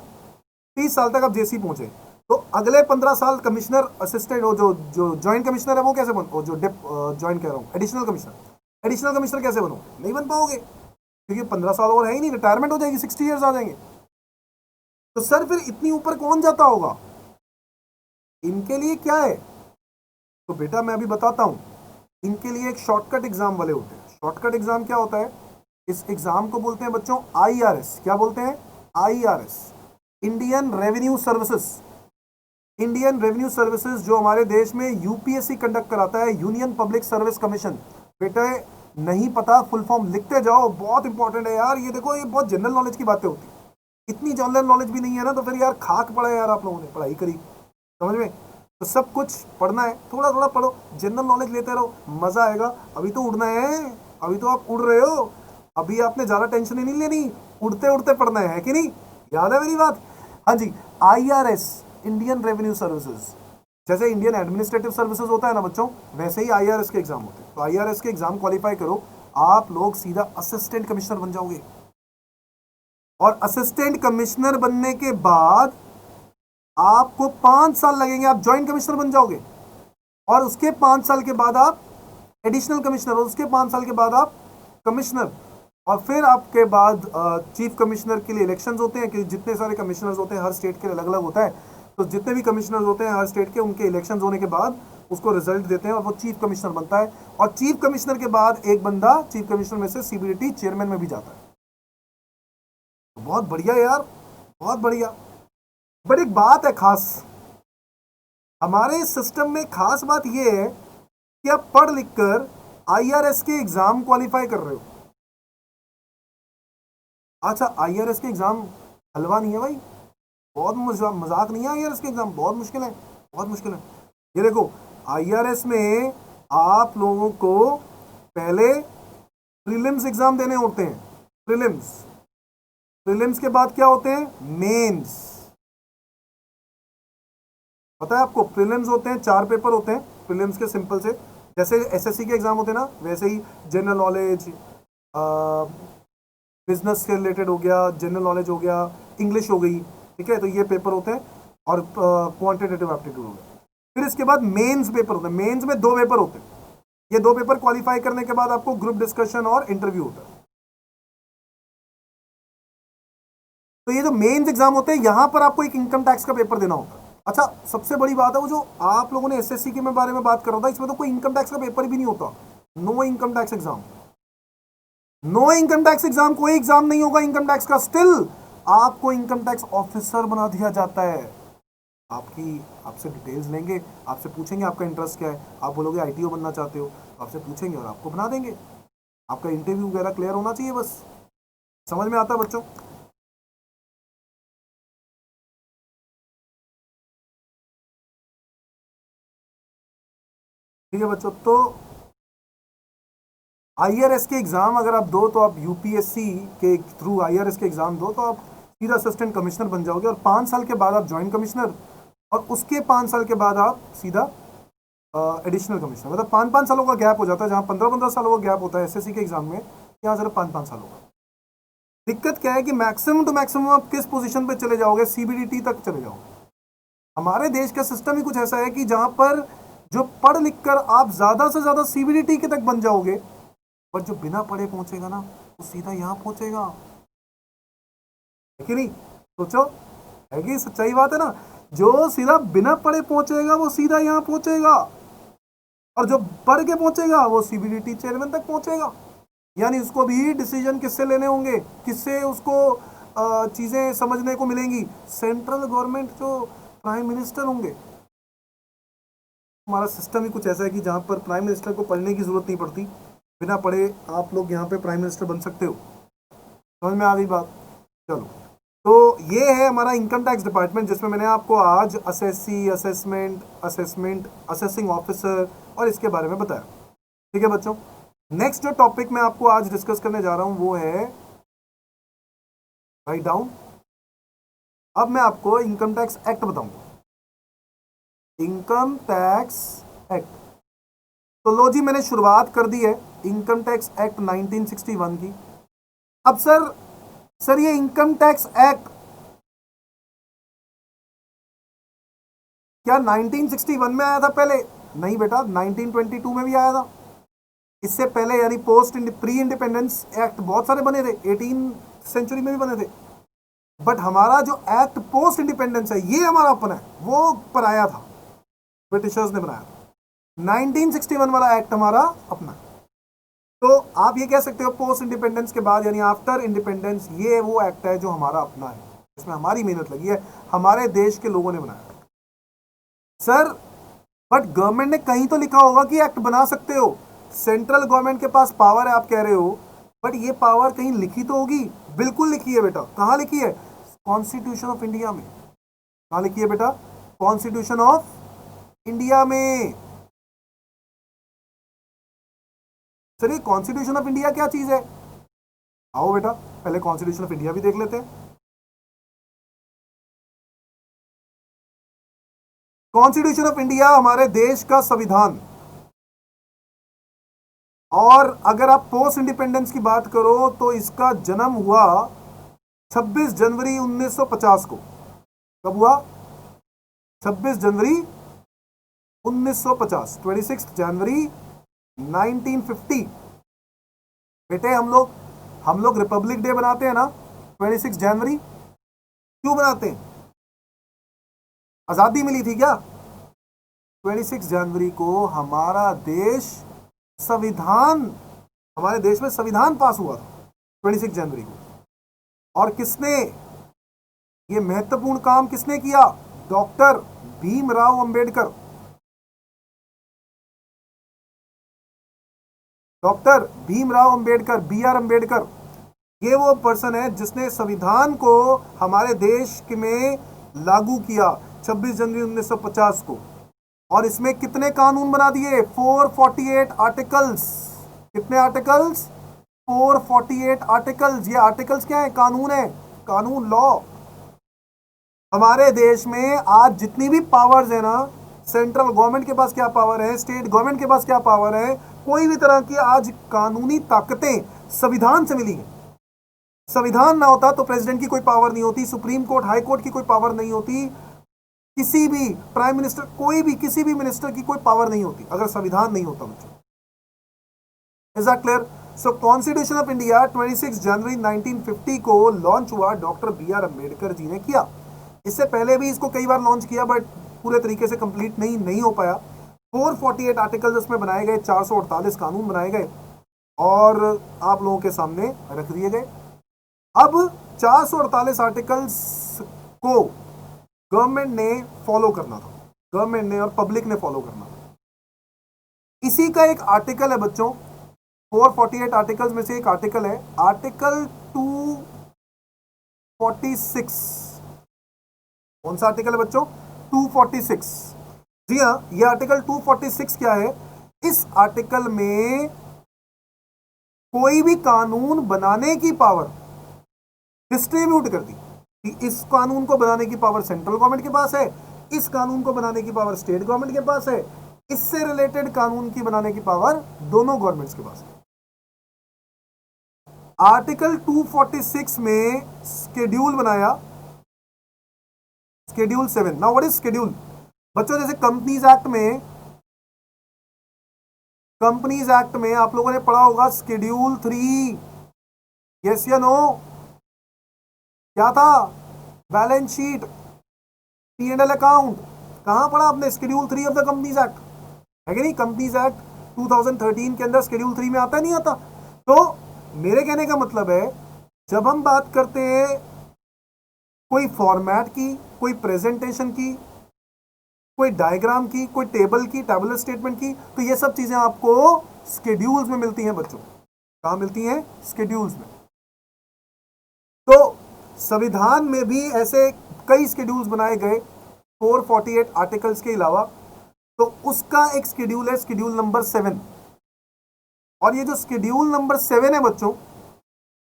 30 साल तक आप जेसी पहुंचे, तो अगले 15 साल कमिश्नर असिस्टेंट, जो जो ज्वाइंट कमिश्नर है वो कैसे बनो, जो डिप ज्वाइंट कह रहा हूँ, एडिशनल कमिश्नर कैसे बनो? नहीं बन पाओगे, क्योंकि 15 साल और है ही नहीं, रिटायरमेंट हो जाएगी, 60 ईयर्स आ जाएंगे। तो सर फिर इतनी ऊपर कौन जाता होगा? इनके लिए क्या है? तो बेटा मैं अभी बताता हूं। इनके लिए एक शॉर्टकट एग्जाम वाले होते हैं। शॉर्टकट एग्जाम क्या होता है? इस एग्जाम को बोलते हैं बच्चों आईआरएस। क्या बोलते हैं? IRS, Indian revenue services. Indian revenue services जो हमारे देश में यूपीएससी कंडक्ट कराता है, यूनियन पब्लिक सर्विस कमीशन। बेटे नहीं पता, फुल फॉर्म लिखते जाओ, बहुत इंपॉर्टेंट है यार। ये देखो, ये बहुत जनरल नॉलेज की बातें होती है। इतनी जनरल नॉलेज भी नहीं है ना, तो फिर यार खाक पड़ा है यार, आप लोगों ने पढ़ाई करी, समझ में? तो सब कुछ पढ़ना है, थोड़ा थोड़ा पढ़ो, जनरल नॉलेज लेते रहो, मजा आएगा। अभी तो उड़ना है, अभी तो आप उड़ रहे हो, अभी आपने ज्यादा टेंशन ही नहीं लेनी, उड़ते उड़ते पढ़ना है कि नहीं? याद है मेरी बात? हाँ जी। आईआरएस, इंडियन रेवेन्यू सर्विसेज, जैसे इंडियन एडमिनिस्ट्रेटिव सर्विसेज होता है ना बच्चों, वैसे ही आईआरएस के एग्जाम होते हैं। तो आईआरएस के एग्जाम क्वालिफाई करो, आप लोग सीधा असिस्टेंट कमिश्नर बन जाओगे, और असिस्टेंट कमिश्नर बनने के बाद आपको 5 साल लगेंगे, आप ज्वाइंट कमिश्नर बन जाओगे, और उसके 5 साल के बाद आप एडिशनल कमिश्नर, और उसके 5 साल के बाद आप कमिश्नर, और फिर आपके बाद चीफ कमिश्नर के लिए इलेक्शंस होते हैं, कि जितने सारे कमिश्नर्स होते हैं हर स्टेट के लिए अलग अलग होता है, तो जितने भी कमिश्नर होते हैं हर स्टेट के, उनके इलेक्शन होने के बाद उसको रिजल्ट देते हैं और वो चीफ कमिश्नर बनता है। और चीफ कमिश्नर के बाद एक बंदा चीफ कमिश्नर में से सीबीडीटी चेयरमैन में भी जाता है। तो बहुत बढ़िया यार, बहुत बढ़िया। बट एक बात है खास, हमारे सिस्टम में खास बात यह है कि आप पढ़ लिख कर आईआरएस के एग्जाम क्वालिफाई कर रहे हो। अच्छा, आईआरएस के एग्जाम हलवा नहीं है भाई, बहुत मजाक नहीं है। आईआरएस के एग्जाम बहुत मुश्किल है, बहुत मुश्किल है। ये देखो, आईआरएस में आप लोगों को पहले प्रीलिम्स एग्जाम देने होते हैं, प्रीलिम्स। प्रीलिम्स के बाद क्या होते हैं? मेंस। पता है आपको? प्रीलिम्स होते हैं, 4 पेपर होते हैं प्रीलिम्स के, सिंपल से, जैसे एसएससी के एग्जाम होते हैं ना, वैसे ही जनरल नॉलेज, बिजनेस के रिलेटेड हो गया, जनरल नॉलेज हो गया, इंग्लिश हो गई, ठीक है, तो ये पेपर होते हैं। और क्वांटिटेटिव एप्टीट्यूड हो गया। फिर इसके बाद मेंस पेपर होते हैं। मेंस में 2 पेपर होते हैं। ये 2 पेपर क्वालिफाई करने के बाद आपको ग्रुप डिस्कशन और इंटरव्यू होता है। तो ये जो मेंस एग्जाम होते हैं, यहां पर आपको एक इनकम टैक्स का पेपर देना होता है। अच्छा, सबसे बड़ी बात है, वो जो आप लोगों ने एसएससी के बारे में बात कर रहा था, इसमें तो कोई इनकम टैक्स का पेपर भी नहीं होता। No income tax exam, no income tax exam, कोई एग्जाम नहीं होगा इनकम टैक्स का। स्टिल आपको इनकम टैक्स ऑफिसर बना दिया जाता है। आपसे डिटेल्स लेंगे, आपसे पूछेंगे आपका इंटरेस्ट क्या है, आप बोलोगे आईटीओ बनना चाहते हो, तो आपसे पूछेंगे और आपको बना देंगे। आपका इंटरव्यू वगैरह क्लियर होना चाहिए बस। समझ में आता है बच्चों? ठीक है बच्चों, तो आईआरएस के एग्जाम अगर आप दो, तो आप यूपीएससी के थ्रू आईआरएस के एग्जाम दो, तो आप सीधा असिस्टेंट कमिश्नर बन जाओगे। और 5 साल के बाद आप ज्वाइंट कमिश्नर, और उसके 5 साल के बाद आप सीधा एडिशनल कमिश्नर। मतलब 5-5 सालों का गैप हो जाता है। जहां 15-15 सालों का गैप होता है एसएससी के एग्जाम में, यहाँ सिर्फ 5-5 सालों का। दिक्कत क्या है कि मैक्सिमम टू मैक्सिमम आप किस पोजीशन पे चले जाओगे? सीबीडीटी तक चले जाओगे। हमारे देश का सिस्टम ही कुछ ऐसा है कि जहां पर जो पढ़ लिख कर आप ज्यादा से ज्यादा सीबीडीटी के तक बन जाओगे, और जो बिना पढ़े पहुंचेगा ना, वो सीधा यहां पहुंचेगा। है कि नहीं? सोचो, है कि सच्चाई बात है ना? जो सीधा बिना पढ़े पहुंचेगा वो सीधा यहां पहुंचेगा, और जो पढ़ के पहुंचेगा वो सीबीडीटी चेयरमैन तक पहुंचेगा। यानी उसको भी डिसीजन किससे लेने होंगे, किससे उसको चीजें समझने को मिलेंगी? सेंट्रल गवर्नमेंट जो प्राइम मिनिस्टर होंगे। हमारा सिस्टम ही कुछ ऐसा है कि जहां पर प्राइम मिनिस्टर को पढ़ने की जरूरत नहीं पड़ती, बिना पढ़े आप लोग यहाँ पे प्राइम मिनिस्टर बन सकते हो। समझ में आ गई बात? चलो, तो ये है हमारा इनकम टैक्स डिपार्टमेंट, जिसमें मैंने आपको आज असेसी, असेसमेंट, असेसिंग ऑफिसर और इसके बारे में बताया। ठीक है बच्चों, नेक्स्ट जो टॉपिक मैं आपको आज डिस्कस करने जा रहा हूं वो है, राइट डाउन, अब मैं आपको इनकम टैक्स एक्ट बताऊंगा। इनकम टैक्स एक्ट, तो लो जी, मैंने शुरुआत कर दी है इनकम टैक्स एक्ट 1961 की। अब सर ये इनकम टैक्स एक्ट क्या 1961 में आया था पहले? नहीं बेटा, 1922 में भी आया था। इससे पहले यानी प्री इंडिपेंडेंस एक्ट बहुत सारे बने थे, 18 सेंचुरी में भी बने थे। बट हमारा जो एक्ट पोस्ट इंडिपेंडेंस है, ये हमारा अपना है, वो पर आया था, ब्रिटिशर्स ने बनाया था। 1961 वाला एक्ट हमारा अपना है। तो आप ये कह सकते हो पोस्ट इंडिपेंडेंस के बाद, यानी आफ्टर इंडिपेंडेंस, ये वो एक्ट है जो हमारा अपना है, इसमें हमारी मेहनत लगी है, हमारे देश के लोगों ने बनाया। सर, बट गवर्नमेंट ने कहीं तो लिखा होगा कि एक्ट बना सकते हो। सेंट्रल गवर्नमेंट के पास पावर है, आप कह रहे हो, बट ये पावर कहीं लिखी तो होगी। बिल्कुल लिखी है बेटा। कहां लिखी है? कॉन्स्टिट्यूशन ऑफ इंडिया में। कहां लिखी है बेटा? कॉन्स्टिट्यूशन ऑफ इंडिया में। सर, ये कॉन्स्टिट्यूशन ऑफ इंडिया क्या चीज है? आओ बेटा, पहले कॉन्स्टिट्यूशन ऑफ इंडिया भी देख लेते हैं। कॉन्स्टिट्यूशन ऑफ इंडिया हमारे देश का संविधान। और अगर आप पोस्ट इंडिपेंडेंस की बात करो तो इसका जन्म हुआ 26 जनवरी 1950 को। कब हुआ? 26 जनवरी 1950, 26 जनवरी 1950। बेटे, हम लोग रिपब्लिक डे बनाते हैं ना 26 जनवरी, क्यों बनाते हैं? आजादी मिली थी क्या? 26 जनवरी को हमारा देश संविधान, हमारे देश में संविधान पास हुआ था 26 जनवरी को। और किसने ये महत्वपूर्ण काम किसने किया? Doctor Bhimrao Ambedkar. Doctor Bhimrao Ambedkar, B R Ambedkar, ये वो पर्सन है जिसने संविधान को हमारे देश में लागू किया 26 जनवरी 1950 को। और इसमें कितने कानून बना दिए? 448 आर्टिकल्स। कितने आर्टिकल्स? 448 आर्टिकल्स। ये आर्टिकल्स क्या है? कानून है, कानून, लॉ। हमारे देश में आज जितनी भी पावर्स है ना, सेंट्रल गवर्नमेंट के पास क्या पावर है, स्टेट गवर्नमेंट के पास क्या पावर है, कोई भी तरह की आज कानूनी ताकतें संविधान से मिली है। संविधान ना होता तो प्रेसिडेंट की कोई पावर नहीं होती, सुप्रीम कोर्ट, हाई कोर्ट की कोई पावर नहीं होती, किसी भी प्राइम मिनिस्टर, कोई भी किसी भी मिनिस्टर की कोई पावर नहीं होती अगर संविधान नहीं होता बच्चों। Is that clear? So constitution of India 26 जनवरी 1950 को लॉन्च हुआ, doctor B R Ambedkar ji ने किया। इससे पहले भी इसको कई बार लॉन्च किया बट पूरे तरीके से कंप्लीट नहीं हो पाया। 448 आर्टिकल्स उसमें बनाए गए, 448 कानून बनाए गए और आप लोगों के सामने रख दिए गए। अब 448 आर्टिकल्स को गवर्नमेंट ने फॉलो करना था, गवर्नमेंट ने और पब्लिक ने फॉलो करना था। इसी का एक आर्टिकल है बच्चों, 448 आर्टिकल्स में से एक आर्टिकल है आर्टिकल 246। कौन सा आर्टिकल है बच्चों? 246। जी हाँ, यह आर्टिकल 246 क्या है? इस आर्टिकल में कोई भी कानून बनाने की पावर डिस्ट्रीब्यूट कर दी कि इस कानून को बनाने की पावर सेंट्रल गवर्नमेंट के पास है, इस कानून को बनाने की पावर स्टेट गवर्नमेंट के पास है, इससे रिलेटेड कानून की बनाने की पावर दोनों गवर्नमेंट्स के पास है। आर्टिकल 246 में शेड्यूल बनाया, schedule 7। Now what is schedule बच्चों? जैसे कंपनीज एक्ट में आप लोगों ने पढ़ा होगा शेड्यूल 3, यस या नो? क्या था? Balance sheet, P&L account. कहां पढ़ा आपने? Schedule 3 of the companies act, है कि नहीं? कंपनीज एक्ट 2013 के अंदर शेड्यूल 3 में आता नहीं आता? तो मेरे कहने का मतलब है, जब हम बात करते हैं कोई फॉर्मेट की, कोई प्रेजेंटेशन की, कोई डायग्राम की, कोई टेबल की, टेबुलर स्टेटमेंट की, तो ये सब चीजें आपको शेड्यूल्स में मिलती हैं बच्चों। कहां मिलती हैं? शेड्यूल्स में। तो संविधान में भी ऐसे कई शेड्यूल्स बनाए गए 448 आर्टिकल्स के अलावा। तो उसका एक शेड्यूल है, शेड्यूल नंबर 7। और ये जो शेड्यूल नंबर 7 है बच्चों,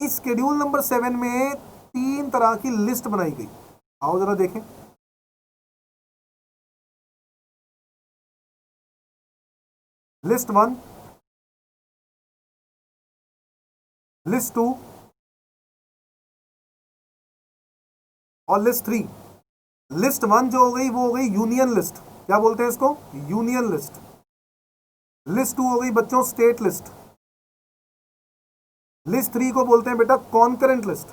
इस शेड्यूल नंबर 7 में 3 तरह की लिस्ट बनाई गई। आओ जरा देखें। लिस्ट 1, लिस्ट 2 और लिस्ट 3। लिस्ट 1 जो हो गई वो हो गई यूनियन लिस्ट। क्या बोलते हैं इसको? Union list. लिस्ट 2 हो गई बच्चों स्टेट लिस्ट। लिस्ट 3 को बोलते हैं बेटा कॉन्करेंट लिस्ट।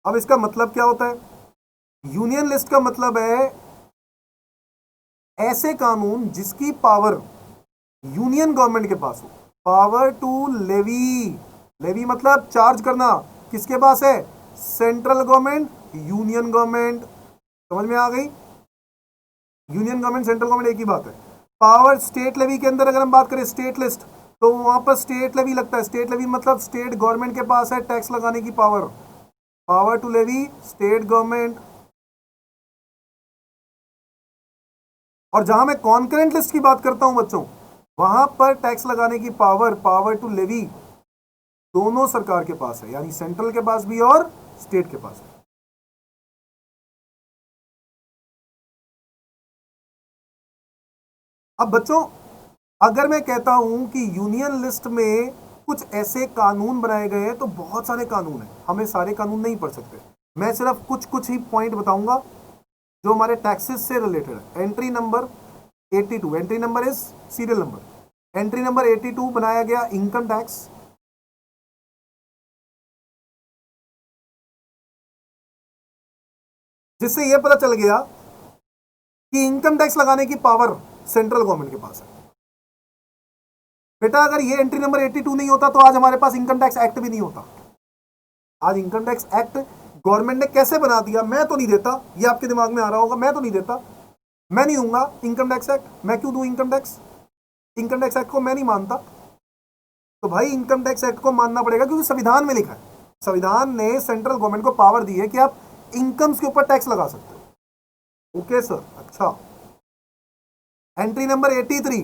अब इसका मतलब क्या होता है? यूनियन लिस्ट का मतलब है ऐसे कानून जिसकी पावर यूनियन गवर्नमेंट के पास हो। पावर टू लेवी, लेवी मतलब चार्ज करना, किसके पास है? Central government, union government. समझ में आ गई? यूनियन गवर्नमेंट, सेंट्रल गवर्नमेंट एक ही बात है। पावर स्टेट लेवी के अंदर अगर हम बात करें स्टेट लिस्ट, तो वहां पर स्टेट लेवी लगता है। स्टेट लेवी मतलब स्टेट गवर्नमेंट के पास है टैक्स लगाने की power. Power to levy state government. और जहां मैं कॉन्करेंट लिस्ट की बात करता हूं बच्चों, वहां पर टैक्स लगाने की पावर, पावर टू लेवी, दोनों सरकार के पास है, यानी सेंट्रल के पास भी और स्टेट के पास भी। अब बच्चों अगर मैं कहता हूं कि यूनियन लिस्ट में कुछ ऐसे कानून बनाए गए हैं, तो बहुत सारे कानून हैं, हमें सारे कानून नहीं पढ़ सकते। मैं सिर्फ कुछ कुछ ही पॉइंट बताऊंगा जो हमारे टैक्सेस से रिलेटेड है। Entry number 82, entry number is serial number. Entry number 82 बनाया गया इनकम टैक्स। जिससे यह पता चल गया कि इनकम टैक्स लगाने की पावर सेंट्रल गवर्नमेंट के पास है। बेटा अगर ये एंट्री नंबर 82 नहीं होता तो आज हमारे पास इनकम टैक्स एक्ट भी नहीं होता। आज इनकम टैक्स एक्ट गवर्नमेंट ने कैसे बना दिया, मैं तो नहीं देता, ये आपके दिमाग में आ रहा होगा, मैं तो नहीं देता, मैं नहीं दूंगा इनकम टैक्स एक्ट, मैं क्यों दूं इनकम टैक्स एक्ट को मैं नहीं मानता। तो भाई इनकम टैक्स एक्ट को मानना पड़ेगा क्योंकि संविधान में लिखा है, संविधान ने सेंट्रल गवर्नमेंट को पावर दी है कि आप इनकम्स के ऊपर टैक्स लगा सकते हो। ओके सर, अच्छा। Entry number 83,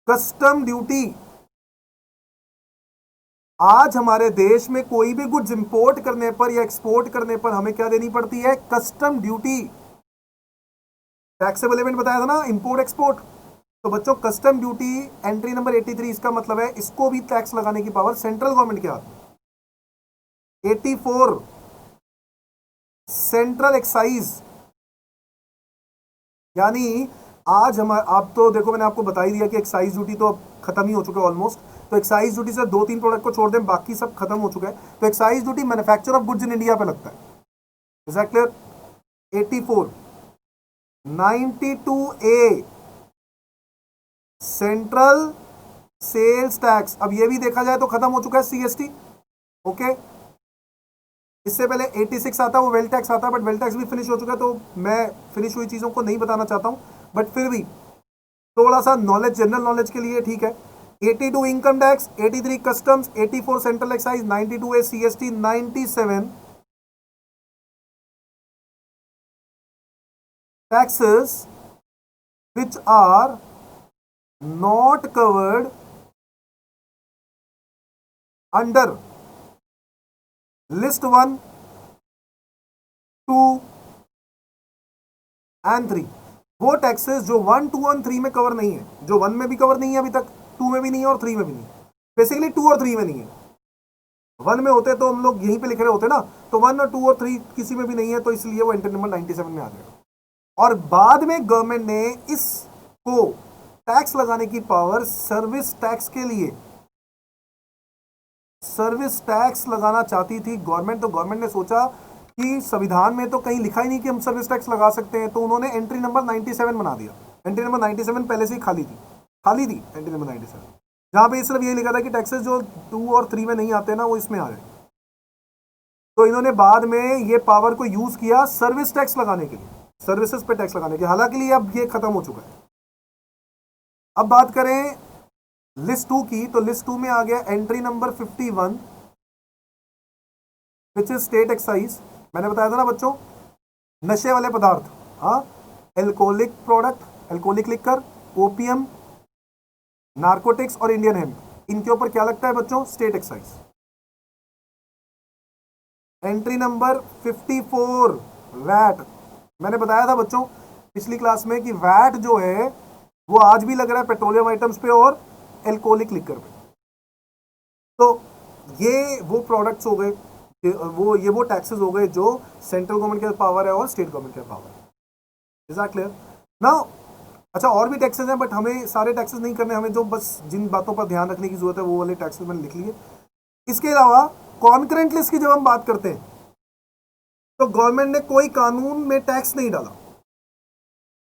custom duty. आज हमारे देश में कोई भी गुड्स इंपोर्ट करने पर या एक्सपोर्ट करने पर हमें क्या देनी पड़ती है? Custom duty. टैक्सेबल एलिमेंट बताया था ना, इंपोर्ट एक्सपोर्ट। तो बच्चों कस्टम ड्यूटी एंट्री नंबर 83, इसका मतलब है इसको भी टैक्स लगाने की पावर सेंट्रल गवर्नमेंट के हाथ में। 84 सेंट्रल एक्साइज, यानी आज हम, आप तो देखो मैंने आपको बता ही दिया कि एक्साइज ड्यूटी तो अब खत्म ही हो चुका है ऑलमोस्ट। तो एक्साइज ड्यूटी से 2-3 प्रोडक्ट को छोड़ दें, बाकी सब खत्म हो चुका है। तो excise duty manufacture of goods in India पे लगता है। Is that clear? 84 92A central sales tax. अब ये भी देखा जाए तो खत्म हो चुका है CST। ओके, इससे पहले 86 आता है, वो वेल्थ टैक्स आता है, बट वेल्थ टैक्स भी फिनिश हो चुका है, तो मैं फिनिश हुई चीजों को नहीं बताना चाहता हूं, बट फिर भी थोड़ा सा नॉलेज, जनरल नॉलेज के लिए ठीक है। 82 income tax, 83 customs, 84 central excise, 92A CST, 97 taxes which are not covered under list 1, 2 and 3। वो टैक्सेस जो 1, 2 और 3 में कवर नहीं है, जो 1 में भी कवर नहीं है अभी तक, 2 में भी नहीं है और 3 में भी नहीं है। बेसिकली 2 और 3 में नहीं है। 1 में होते तो हम लोग यहीं पे लिख रहे होते ना, तो 1 और 2 और 3 किसी में भी नहीं है, तो इसलिए वो एंट्री नंबर 97 में आ गया। और बाद में गवर्नमेंट ने इसको टैक्स लगाने की पावर सर्विस टैक्स के लिए, सर्विस टैक्स लगाना चाहती थी गवर्नमेंट। तो गवर्नमेंट ने सोचा कि संविधान में तो कहीं लिखा ही नहीं कि हम सर्विस टैक्स लगा सकते हैं, तो उन्होंने एंट्री नंबर 97 बना दिया। एंट्री नंबर 97 पहले से ही खाली थी एंट्री नंबर 97, जहां पे सिर्फ ये लिखा था कि टैक्सेस जो 2 और 3 में नहीं आते ना, वो इसमें आ जाए। तो इन्होंने बाद में ये पावर को यूज किया सर्विस टैक्स लगाने के लिए, सर्विसेज पे टैक्स लगाने के। हालांकि अब ये खत्म हो चुका है। अब बात करें लिस्ट 2 की, तो लिस्ट 2 में आ गया entry number 51 which is state excise. मैंने बताया था ना बच्चों, नशे वाले पदार्थ, हाँ, alcoholic product, alcoholic liquor, opium, narcotics और इंडियन हेम्प, इनके ऊपर क्या लगता है बच्चों? State excise. Entry number 54 VAT. मैंने बताया था बच्चों पिछली क्लास में कि वैट जो है वो आज भी लग रहा है पेट्रोलियम आइटम्स पे और एल्कोहलिक लिकर पे। तो ये वो प्रोडक्ट्स हो गए, वो टैक्सेस हो गए जो सेंट्रल गवर्नमेंट के पावर है और स्टेट गवर्नमेंट के पावर है। Is that clear now? अच्छा, और भी टैक्सेस हैं, बट हमें सारे टैक्सेस नहीं करने, हमें जो बस जिन बातों पर ध्यान रखने की जरूरत है वो वाले टैक्सेस मैंने लिख लिए। इसके अलावा कॉन्करेंट लिस्ट की जब हम बात करते हैं तो गवर्नमेंट ने कोई कानून में टैक्स नहीं डाला।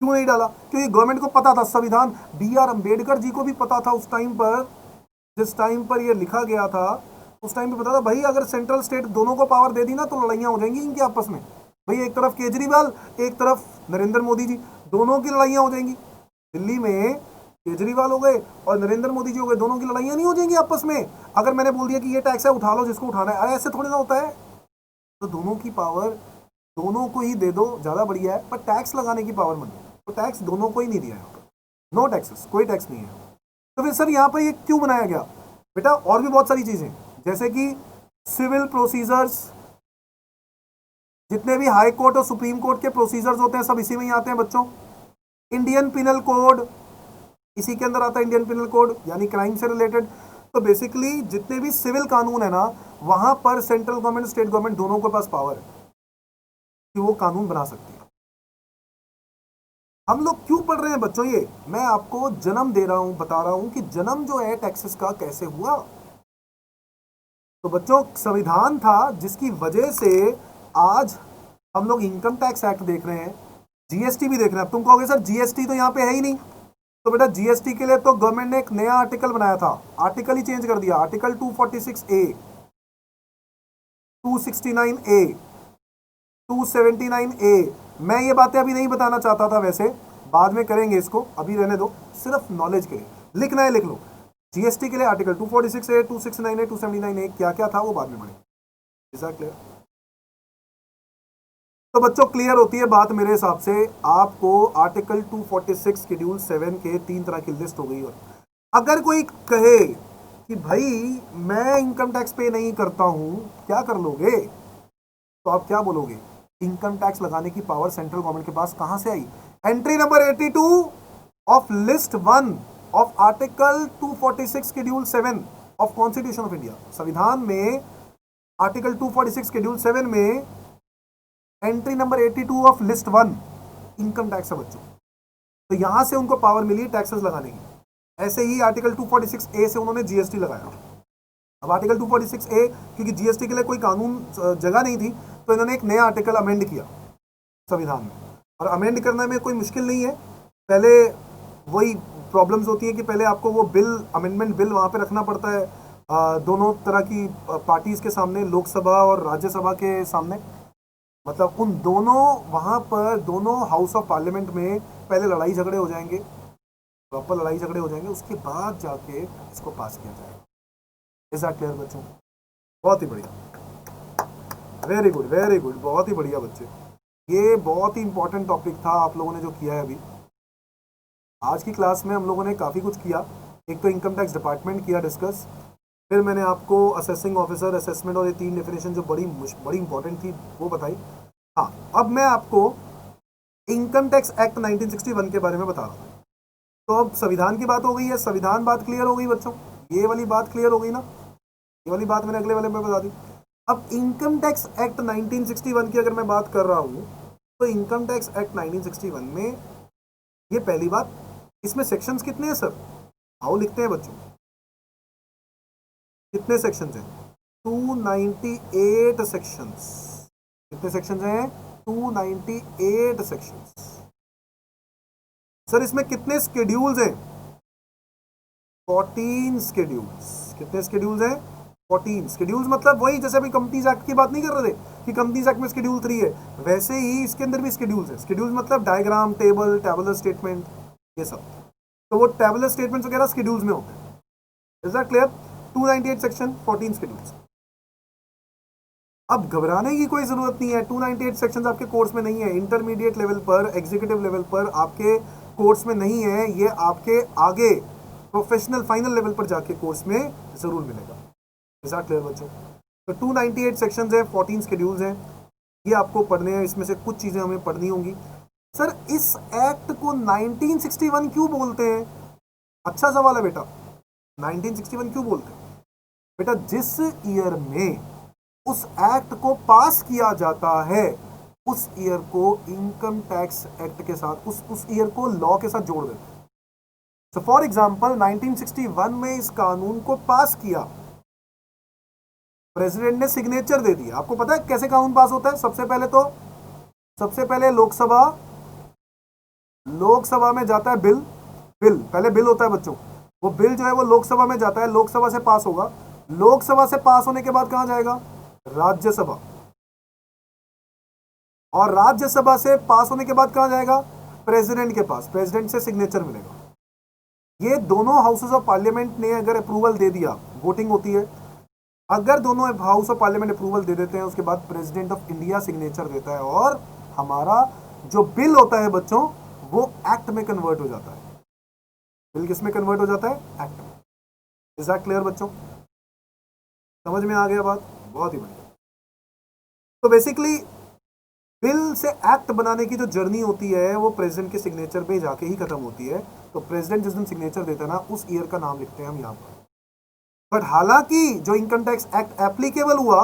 क्यों नहीं डाला? क्योंकि गवर्नमेंट को पता था, संविधान BR अम्बेडकर जी को भी पता था उस टाइम पर, जिस टाइम पर ये लिखा गया था उस टाइम पे पता था भाई अगर सेंट्रल स्टेट दोनों को पावर दे दी ना तो लड़ाइयां हो जाएंगी इनके आपस में। भाई एक तरफ केजरीवाल, एक तरफ नरेंद्र मोदी जी, दोनों की लड़ाइयां हो जाएंगी। दिल्ली में केजरीवाल हो गए और नरेंद्र मोदी जी हो गए, दोनों की लड़ाइयां नहीं हो जाएंगी आपस में अगर मैंने बोल दिया कि ये टैक्स है उठा लो जिसको उठाना है? अरे ऐसे थोड़ी ना होता है। तो दोनों की पावर दोनों को ही दे दो, ज्यादा बढ़िया है, पर टैक्स लगाने की पावर मत दो। तो टैक्स दोनों को ही नहीं दिया है, नो टैक्सेस, कोई टैक्स नहीं है। तो फिर सर यहाँ पर ये क्यों बनाया गया? बेटा और भी बहुत सारी चीजें, जैसे कि सिविल प्रोसीजर्स, जितने भी हाई कोर्ट और सुप्रीम कोर्ट के प्रोसीजर्स होते हैं सब इसी में ही आते हैं बच्चों। इंडियन पिनल कोड इसी के अंदर आता है, इंडियन पिनल कोड यानी क्राइम से रिलेटेड। तो बेसिकली जितने भी सिविल कानून है ना, वहां पर सेंट्रल गवर्नमेंट स्टेट गवर्नमेंट दोनों के पास पावर है कि वो कानून बना सकती है। हम लोग क्यों पढ़ रहे हैं बच्चों? ये मैं आपको जन्म दे रहा हूं, बता रहा हूं कि जन्म जो है टैक्सेस का कैसे हुआ। तो बच्चों संविधान था जिसकी वजह से आज हम लोग इनकम टैक्स एक्ट देख रहे हैं, जीएसटी भी देख रहे हैं। अब तुम कहोगे सर जीएसटी तो यहाँ पे है ही नहीं, तो बेटा जीएसटी के लिए तो गवर्नमेंट ने एक नया आर्टिकल बनाया था, आर्टिकल ही चेंज कर दिया, आर्टिकल 246A, 269A, 279A। मैं ये बातें अभी नहीं बताना चाहता था, वैसे बाद में करेंगे, इसको अभी रहने दो, सिर्फ नॉलेज के लिए लिखना है, लिख लो। जीएसटी के लिए आर्टिकल 246A, 269A, 279A क्या क्या था वो बाद में पढ़ेंगे। क्लियर? तो बच्चों क्लियर होती है बात मेरे हिसाब से। आपको आर्टिकल 246 शेड्यूल 7 के 3 तरह की लिस्ट हो गई। और अगर कोई कहे कि भाई मैं इनकम टैक्स पे नहीं करता हूं, क्या कर लोगे? तो आप क्या बोलोगे? इनकम टैक्स लगाने की पावर सेंट्रल गवर्नमेंट के पास कहां से आई? Entry number 82 of list 1 of article 246 schedule 7 of constitution of India. संविधान में आर्टिकल 246 शेड्यूल 7 में entry number 82 of list 1 income tax है बच्चों। तो यहां से उनको पावर मिली टैक्सेस लगाने की। ऐसे ही आर्टिकल 246A से उन्होंने जीएसटी लगाया। अब आर्टिकल 246A, क्योंकि जीएसटी के लिए कोई कानून जगह नहीं थी, तो इन्होंने एक नया आर्टिकल अमेंड किया संविधान में। और अमेंड करने में कोई मुश्किल नहीं है। पहले वही प्रॉब्लम्स होती है कि पहले आपको वो बिल, अमेंडमेंट बिल वहां पे रखना पड़ता है दोनों तरह की पार्टीज के सामने, लोकसभा और राज्यसभा के सामने। मतलब उन दोनों, वहां पर दोनों हाउस ऑफ पार्लियामेंट में पहले लड़ाई झगड़े हो जाएंगे, प्रॉपर लड़ाई झगड़े हो जाएंगे, उसके बाद जाके इसको पास किया जाएगा। इज दैट क्लियर बच्चों? बहुत ही बढ़िया, वेरी गुड वेरी गुड, बहुत ही बढ़िया बच्चे। ये बहुत ही इंपॉर्टेंट टॉपिक था आप लोगों ने जो किया है अभी। आज की क्लास में हम लोगों ने काफ़ी कुछ किया। एक तो इनकम टैक्स डिपार्टमेंट किया डिस्कस, फिर मैंने आपको असेसिंग ऑफिसर, असेसमेंट और ये 3 डेफिनेशन जो बड़ी इंपॉर्टेंट थी वो बताई। हाँ, अब मैं आपको इनकम टैक्स एक्ट 1961 के बारे में बता रहा हूँ। तो अब संविधान की बात हो गई है, संविधान बात क्लियर हो गई बच्चों, ये वाली बात क्लियर हो गई ना, ये वाली बात मैंने अगले वाले में बता दी। अब इनकम टैक्स एक्ट 1961 की अगर मैं बात कर रहा हूँ, तो इनकम टैक्स एक्ट 1961 में ये पहली बात, इसमें सेक्शंस कितने हैं सर? आओ लिखते हैं बच्चों, कितने सेक्शंस हैं? 298 सेक्शंस। कितने सेक्शंस हैं? 298 सेक्शंस। सर इसमें कितने स्केड्यूल्स हैं? 14 स्केड्यूल्स। कितने स्केड्यूल्स हैं? 14 स्केड्यूल्स। मतलब वही जैसे अभी कंपनीज एक्ट की बात नहीं कर रहे थे कि कंपनीज एक्ट में शेड्यूल 3 है, वैसे ही इसके अंदर भी शेड्यूल्स हैं। शेड्यूल्स मतलब डायग्राम, टेबल, टेबुलर स्टेटमेंट, ये सब। तो वो टेबुलर स्टेटमेंट्स वगैरह शेड्यूल्स में होते हैं। Is that clear? 298 section, 14 schedules. अब घबराने की कोई जरूरत नहीं है। 298 सेक्शंस आपके कोर्स में नहीं है, इंटरमीडिएट लेवल पर, एग्जीक्यूटिव लेवल पर आपके कोर्स में नहीं है। ये आपके आगे प्रोफेशनल फाइनल लेवल पर जाके कोर्स में जरूर मिलेगा। इज दैट क्लियर बच्चों? तो 298 सेक्शंस है, 14 शेड्यूल्स हैं, ये आपको पढ़ने हैं। इसमें से कुछ चीजें हमें पढ़नी होंगी। सर इस एक्ट को 1961 क्यों बोलते हैं? अच्छा सवाल है बेटा, 1961 क्यों बोलते हैं? बेटा जिस ईयर में उस एक्ट को पास किया जाता है, उस ईयर को इनकम टैक्स एक्ट के साथ, उस ईयर को लॉ के साथ जोड़ देते हैं। सो फॉर एग्जांपल 1961 में इस कानून को पास किया, प्रेसिडेंट ने सिग्नेचर दे दिया। आपको पता है कैसे कानून पास होता है? सबसे पहले लोकसभा में जाता है बिल पहले बिल होता है बच्चों। वो बिल जो है वो लोकसभा में जाता है, लोकसभा से पास होगा। लोकसभा से पास होने के बाद कहां जाएगा? राज्यसभा। और राज्यसभा से पास होने के बाद कहां जाएगा? प्रेसिडेंट के पास। प्रेसिडेंट से सिग्नेचर मिलेगा। ये दोनों हाउसेस ऑफ पार्लियामेंट ने अगर अप्रूवल दे दिया, वोटिंग होती है, अगर दोनों हाउस ऑफ पार्लियामेंट अप्रूवल दे देते हैं, उसके बाद प्रेसिडेंट ऑफ इंडिया सिग्नेचर देता है और हमारा जो बिल होता है बच्चों वो एक्ट में कन्वर्ट हो जाता है। बिल किस में कन्वर्ट हो जाता है? एक्ट में। इज दैट क्लियर बच्चों? समझ में आ गया बात? बहुत ही बढ़िया। तो बेसिकली बिल से एक्ट बनाने की जो जर्नी होती है वो प्रेसिडेंट के सिग्नेचर पे जाके ही खत्म होती है। तो प्रेसिडेंट जिस दिन सिग्नेचर देता है ना, उस ईयर का नाम लिखते हैं हम यहां पर। बट हालांकि जो इनकम टैक्स एक्ट एप्लीकेबल हुआ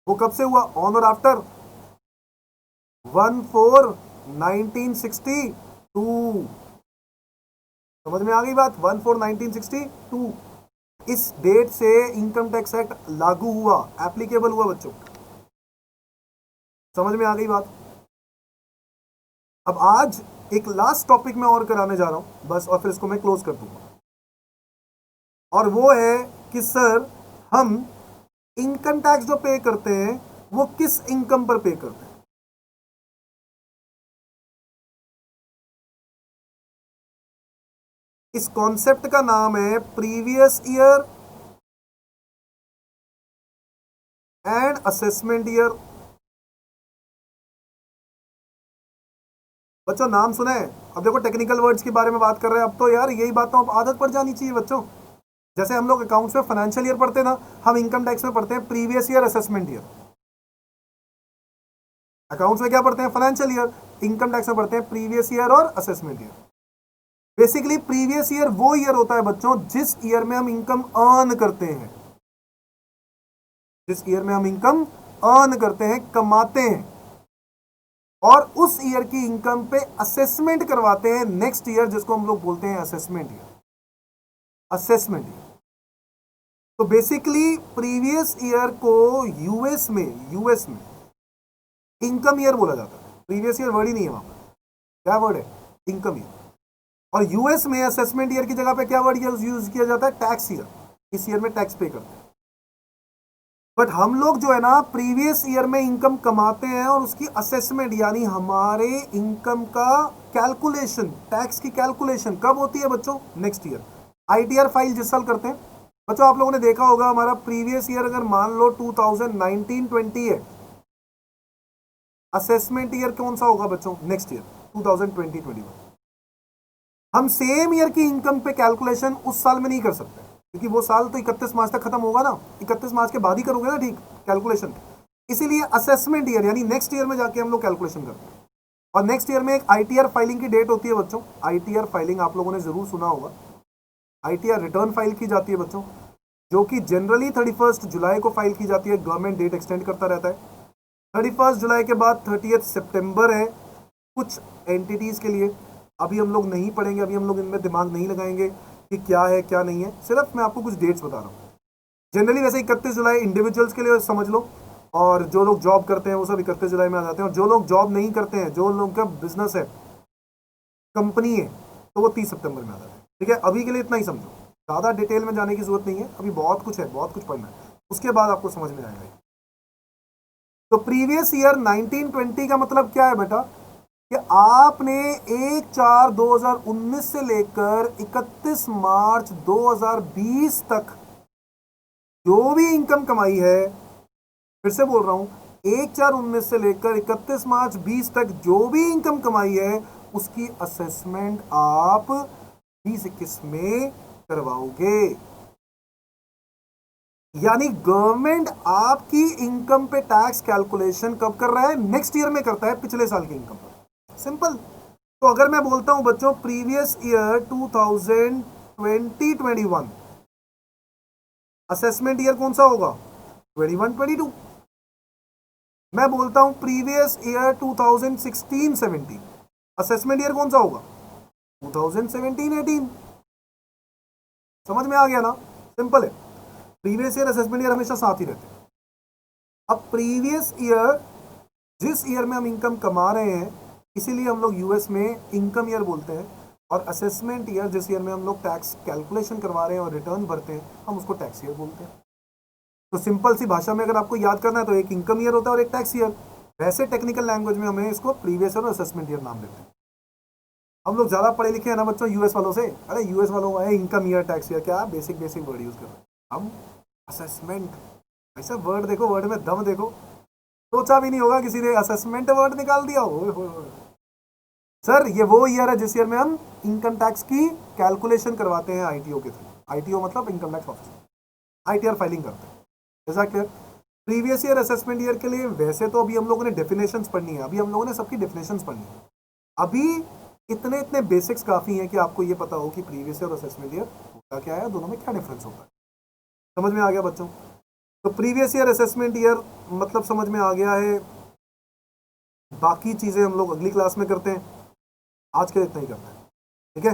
वो कब से हुआ? ऑन और आफ्टर 1/4/1962। समझ में आ गई बात? 1/4/1962 इस डेट से इनकम टैक्स एक्ट लागू हुआ, एप्लीकेबल हुआ बच्चों। समझ में आ गई बात? अब आज एक लास्ट टॉपिक मैं और कराने जा रहा हूं बस, और फिर इसको मैं क्लोज कर दूंगा, और वो है कि सर हम इनकम टैक्स जो पे करते हैं वो किस इनकम पर पे करते हैं। इस कॉन्सेप्ट का नाम है previous year and assessment year. बच्चों नाम सुना है? अब देखो टेक्निकल वर्ड्स के बारे में बात कर रहे हैं, अब तो यार यही बात तो आदत पड़ जानी चाहिए बच्चों। जैसे हम लोग अकाउंट्स में फाइनेंशियल ईयर पढ़ते हैं ना, हम इनकम टैक्स में पढ़ते हैं previous year assessment year. Accounts में क्या पढ़ते हैं? Financial year. इनकम टैक्स में पढ़ते हैं प्रीवियस ईयर और assessment year. Basically previous year वो ईयर होता है बच्चों जिस ईयर में हम इनकम अर्न करते हैं, जिस ईयर में हम इनकम अर्न करते हैं, कमाते हैं, और उस ईयर की इनकम पे असेसमेंट करवाते हैं नेक्स्ट ईयर, जिसको हम लोग बोलते हैं असेसमेंट ईयर। असेसमेंट ईयर तो बेसिकली प्रीवियस ईयर को यूएस में इनकम ईयर बोला जाता है। प्रीवियस ईयर वर्ड ही नहीं है वहां पर, क्या वर्ड है? Income year. और यूएस में असेसमेंट ईयर की जगह पे क्या वर्ड यूज किया जाता है? Tax year. इस ईयर में टैक्स पे करते हैं। बट हम लोग जो है ना प्रीवियस ईयर में इनकम कमाते हैं और उसकी असेसमेंट यानी हमारे इनकम का कैलकुलेशन, टैक्स की कैलकुलेशन कब होती है बच्चों? Next year. आईटीआर फाइल जिस साल करते हैं बच्चों, आप लोगों ने देखा होगा हमारा प्रीवियस ईयर अगर मान लो 2019-20 है, असेसमेंट ईयर कौन सा होगा बच्चों? Next year 2020-21। हम सेम ईयर की इनकम पे कैलकुलेशन उस साल में नहीं कर सकते, क्योंकि वो साल तो 31 मार्च तक खत्म होगा ना, 31 मार्च के बाद ही करोगे ना ठीक कैलकुलेशन। इसीलिए असेसमेंट ईयर यानी नेक्स्ट ईयर में जाके हम लोग कैलकुलेशन करते हैं। और नेक्स्ट ईयर में एक आईटीआर फाइलिंग की डेट होती है बच्चों। आईटीआर फाइलिंग आप लोगों ने जरूर सुना होगा। आईटीआर रिटर्न फाइल की जाती है बच्चों, जो कि जनरली 31 जुलाई को फाइल की जाती है। गवर्नमेंट डेट एक्सटेंड करता रहता है। 31 जुलाई के बाद 30 सितंबर है कुछ एंटिटीज के लिए। अभी हम लोग नहीं पढ़ेंगे, अभी हम लोग इनमें दिमाग नहीं लगाएंगे कि क्या है क्या नहीं है, सिर्फ मैं आपको कुछ डेट्स बता रहा हूँ। जनरली वैसे 31 जुलाई इंडिविजुअल्स के लिए समझ लो, और जो लोग जॉब करते हैं वो सब 31 जुलाई में आ जाते हैं, और जो लोग जॉब नहीं करते हैं, जो लोगों का बिजनेस है, कंपनी है, तो वो 30 सितंबर में आ जाते हैं। ठीक है, अभी के लिए इतना ही समझो, ज़्यादा डिटेल में जाने की जरूरत नहीं है, अभी बहुत कुछ है, बहुत कुछ पढ़ना है, उसके बाद आपको समझ में आएगा। तो प्रीवियस ईयर 1920 का मतलब क्या है बेटा? कि आपने 1/4/2019 से लेकर 31 मार्च 2020 तक जो भी इनकम कमाई है, फिर से बोल रहा हूं, 1/4/19 से लेकर 31 मार्च 20 तक जो भी इनकम कमाई है उसकी असेसमेंट आप 2021 में करवाओगे। यानी गवर्नमेंट आपकी इनकम पे टैक्स कैलकुलेशन कब कर रहा है? नेक्स्ट ईयर में करता है, पिछले साल की इनकम पर। सिंपल। तो अगर मैं बोलता हूं बच्चों प्रीवियस ईयर 2020-21, असेसमेंट ईयर कौन सा होगा? 21-22। मैं बोलता हूं प्रीवियस ईयर 2016-17, असेसमेंट ईयर कौन सा होगा? 2017-18। समझ में आ गया ना? सिंपल है। प्रीवियस ईयर असेसमेंट ईयर हमेशा साथ ही रहते हैं। अब प्रीवियस ईयर जिस ईयर में हम इनकम कमा रहे हैं, इसीलिए हम लोग यूएस में इनकम ईयर बोलते हैं, और असेसमेंट ईयर जिस ईयर में हम लोग टैक्स कैलकुलेशन करवा रहे हैं और रिटर्न भरते हैं, हम उसको टैक्स ईयर बोलते हैं। तो सिंपल सी भाषा में अगर आपको याद करना है तो एक इनकम ईयर होता है और एक टैक्स ईयर। वैसे टेक्निकल लैंग्वेज में हमें इसको प्रीवियस ईयर और असेसमेंट ईयर नाम देते हैं। हम लोग ज़्यादा पढ़े लिखे हैं ना बच्चों यूएस वालों से, अरे यूएस वालों है इनकम ईयर टैक्स ईयर, क्या बेसिक बेसिक वर्ड यूज़ कर रहे हैं। हम असेसमेंट, ऐसा वर्ड देखो, वर्ड में दम देखो, सोचा भी नहीं होगा किसी ने असेसमेंट वर्ड निकाल दिया हो। सर ये वो ईयर है जिस ईयर में हम इनकम टैक्स की कैलकुलेशन करवाते हैं आईटीओ के थ्रू। आईटीओ मतलब income tax office, ITR filing करते हैं। ऐसा clear? Previous year assessment year के लिए वैसे तो अभी हम लोगों ने डेफिनेशंस पढ़नी है, अभी हम लोगों ने सबकी डेफिनेशंस पढ़नी है। अभी इतने बेसिक्स काफ़ी हैं कि आपको ये पता हो कि प्रीवियस ईयर और असेसमेंट ईयर होता क्या है, दोनों में क्या डिफरेंस होता है। समझ में आ गया बच्चों? तो प्रीवियस ईयर असेसमेंट ईयर मतलब समझ में आ गया है। बाकी चीज़ें हम लोग अगली क्लास में करते हैं, आज के लिए इतना ही करते हैं। ठीक है।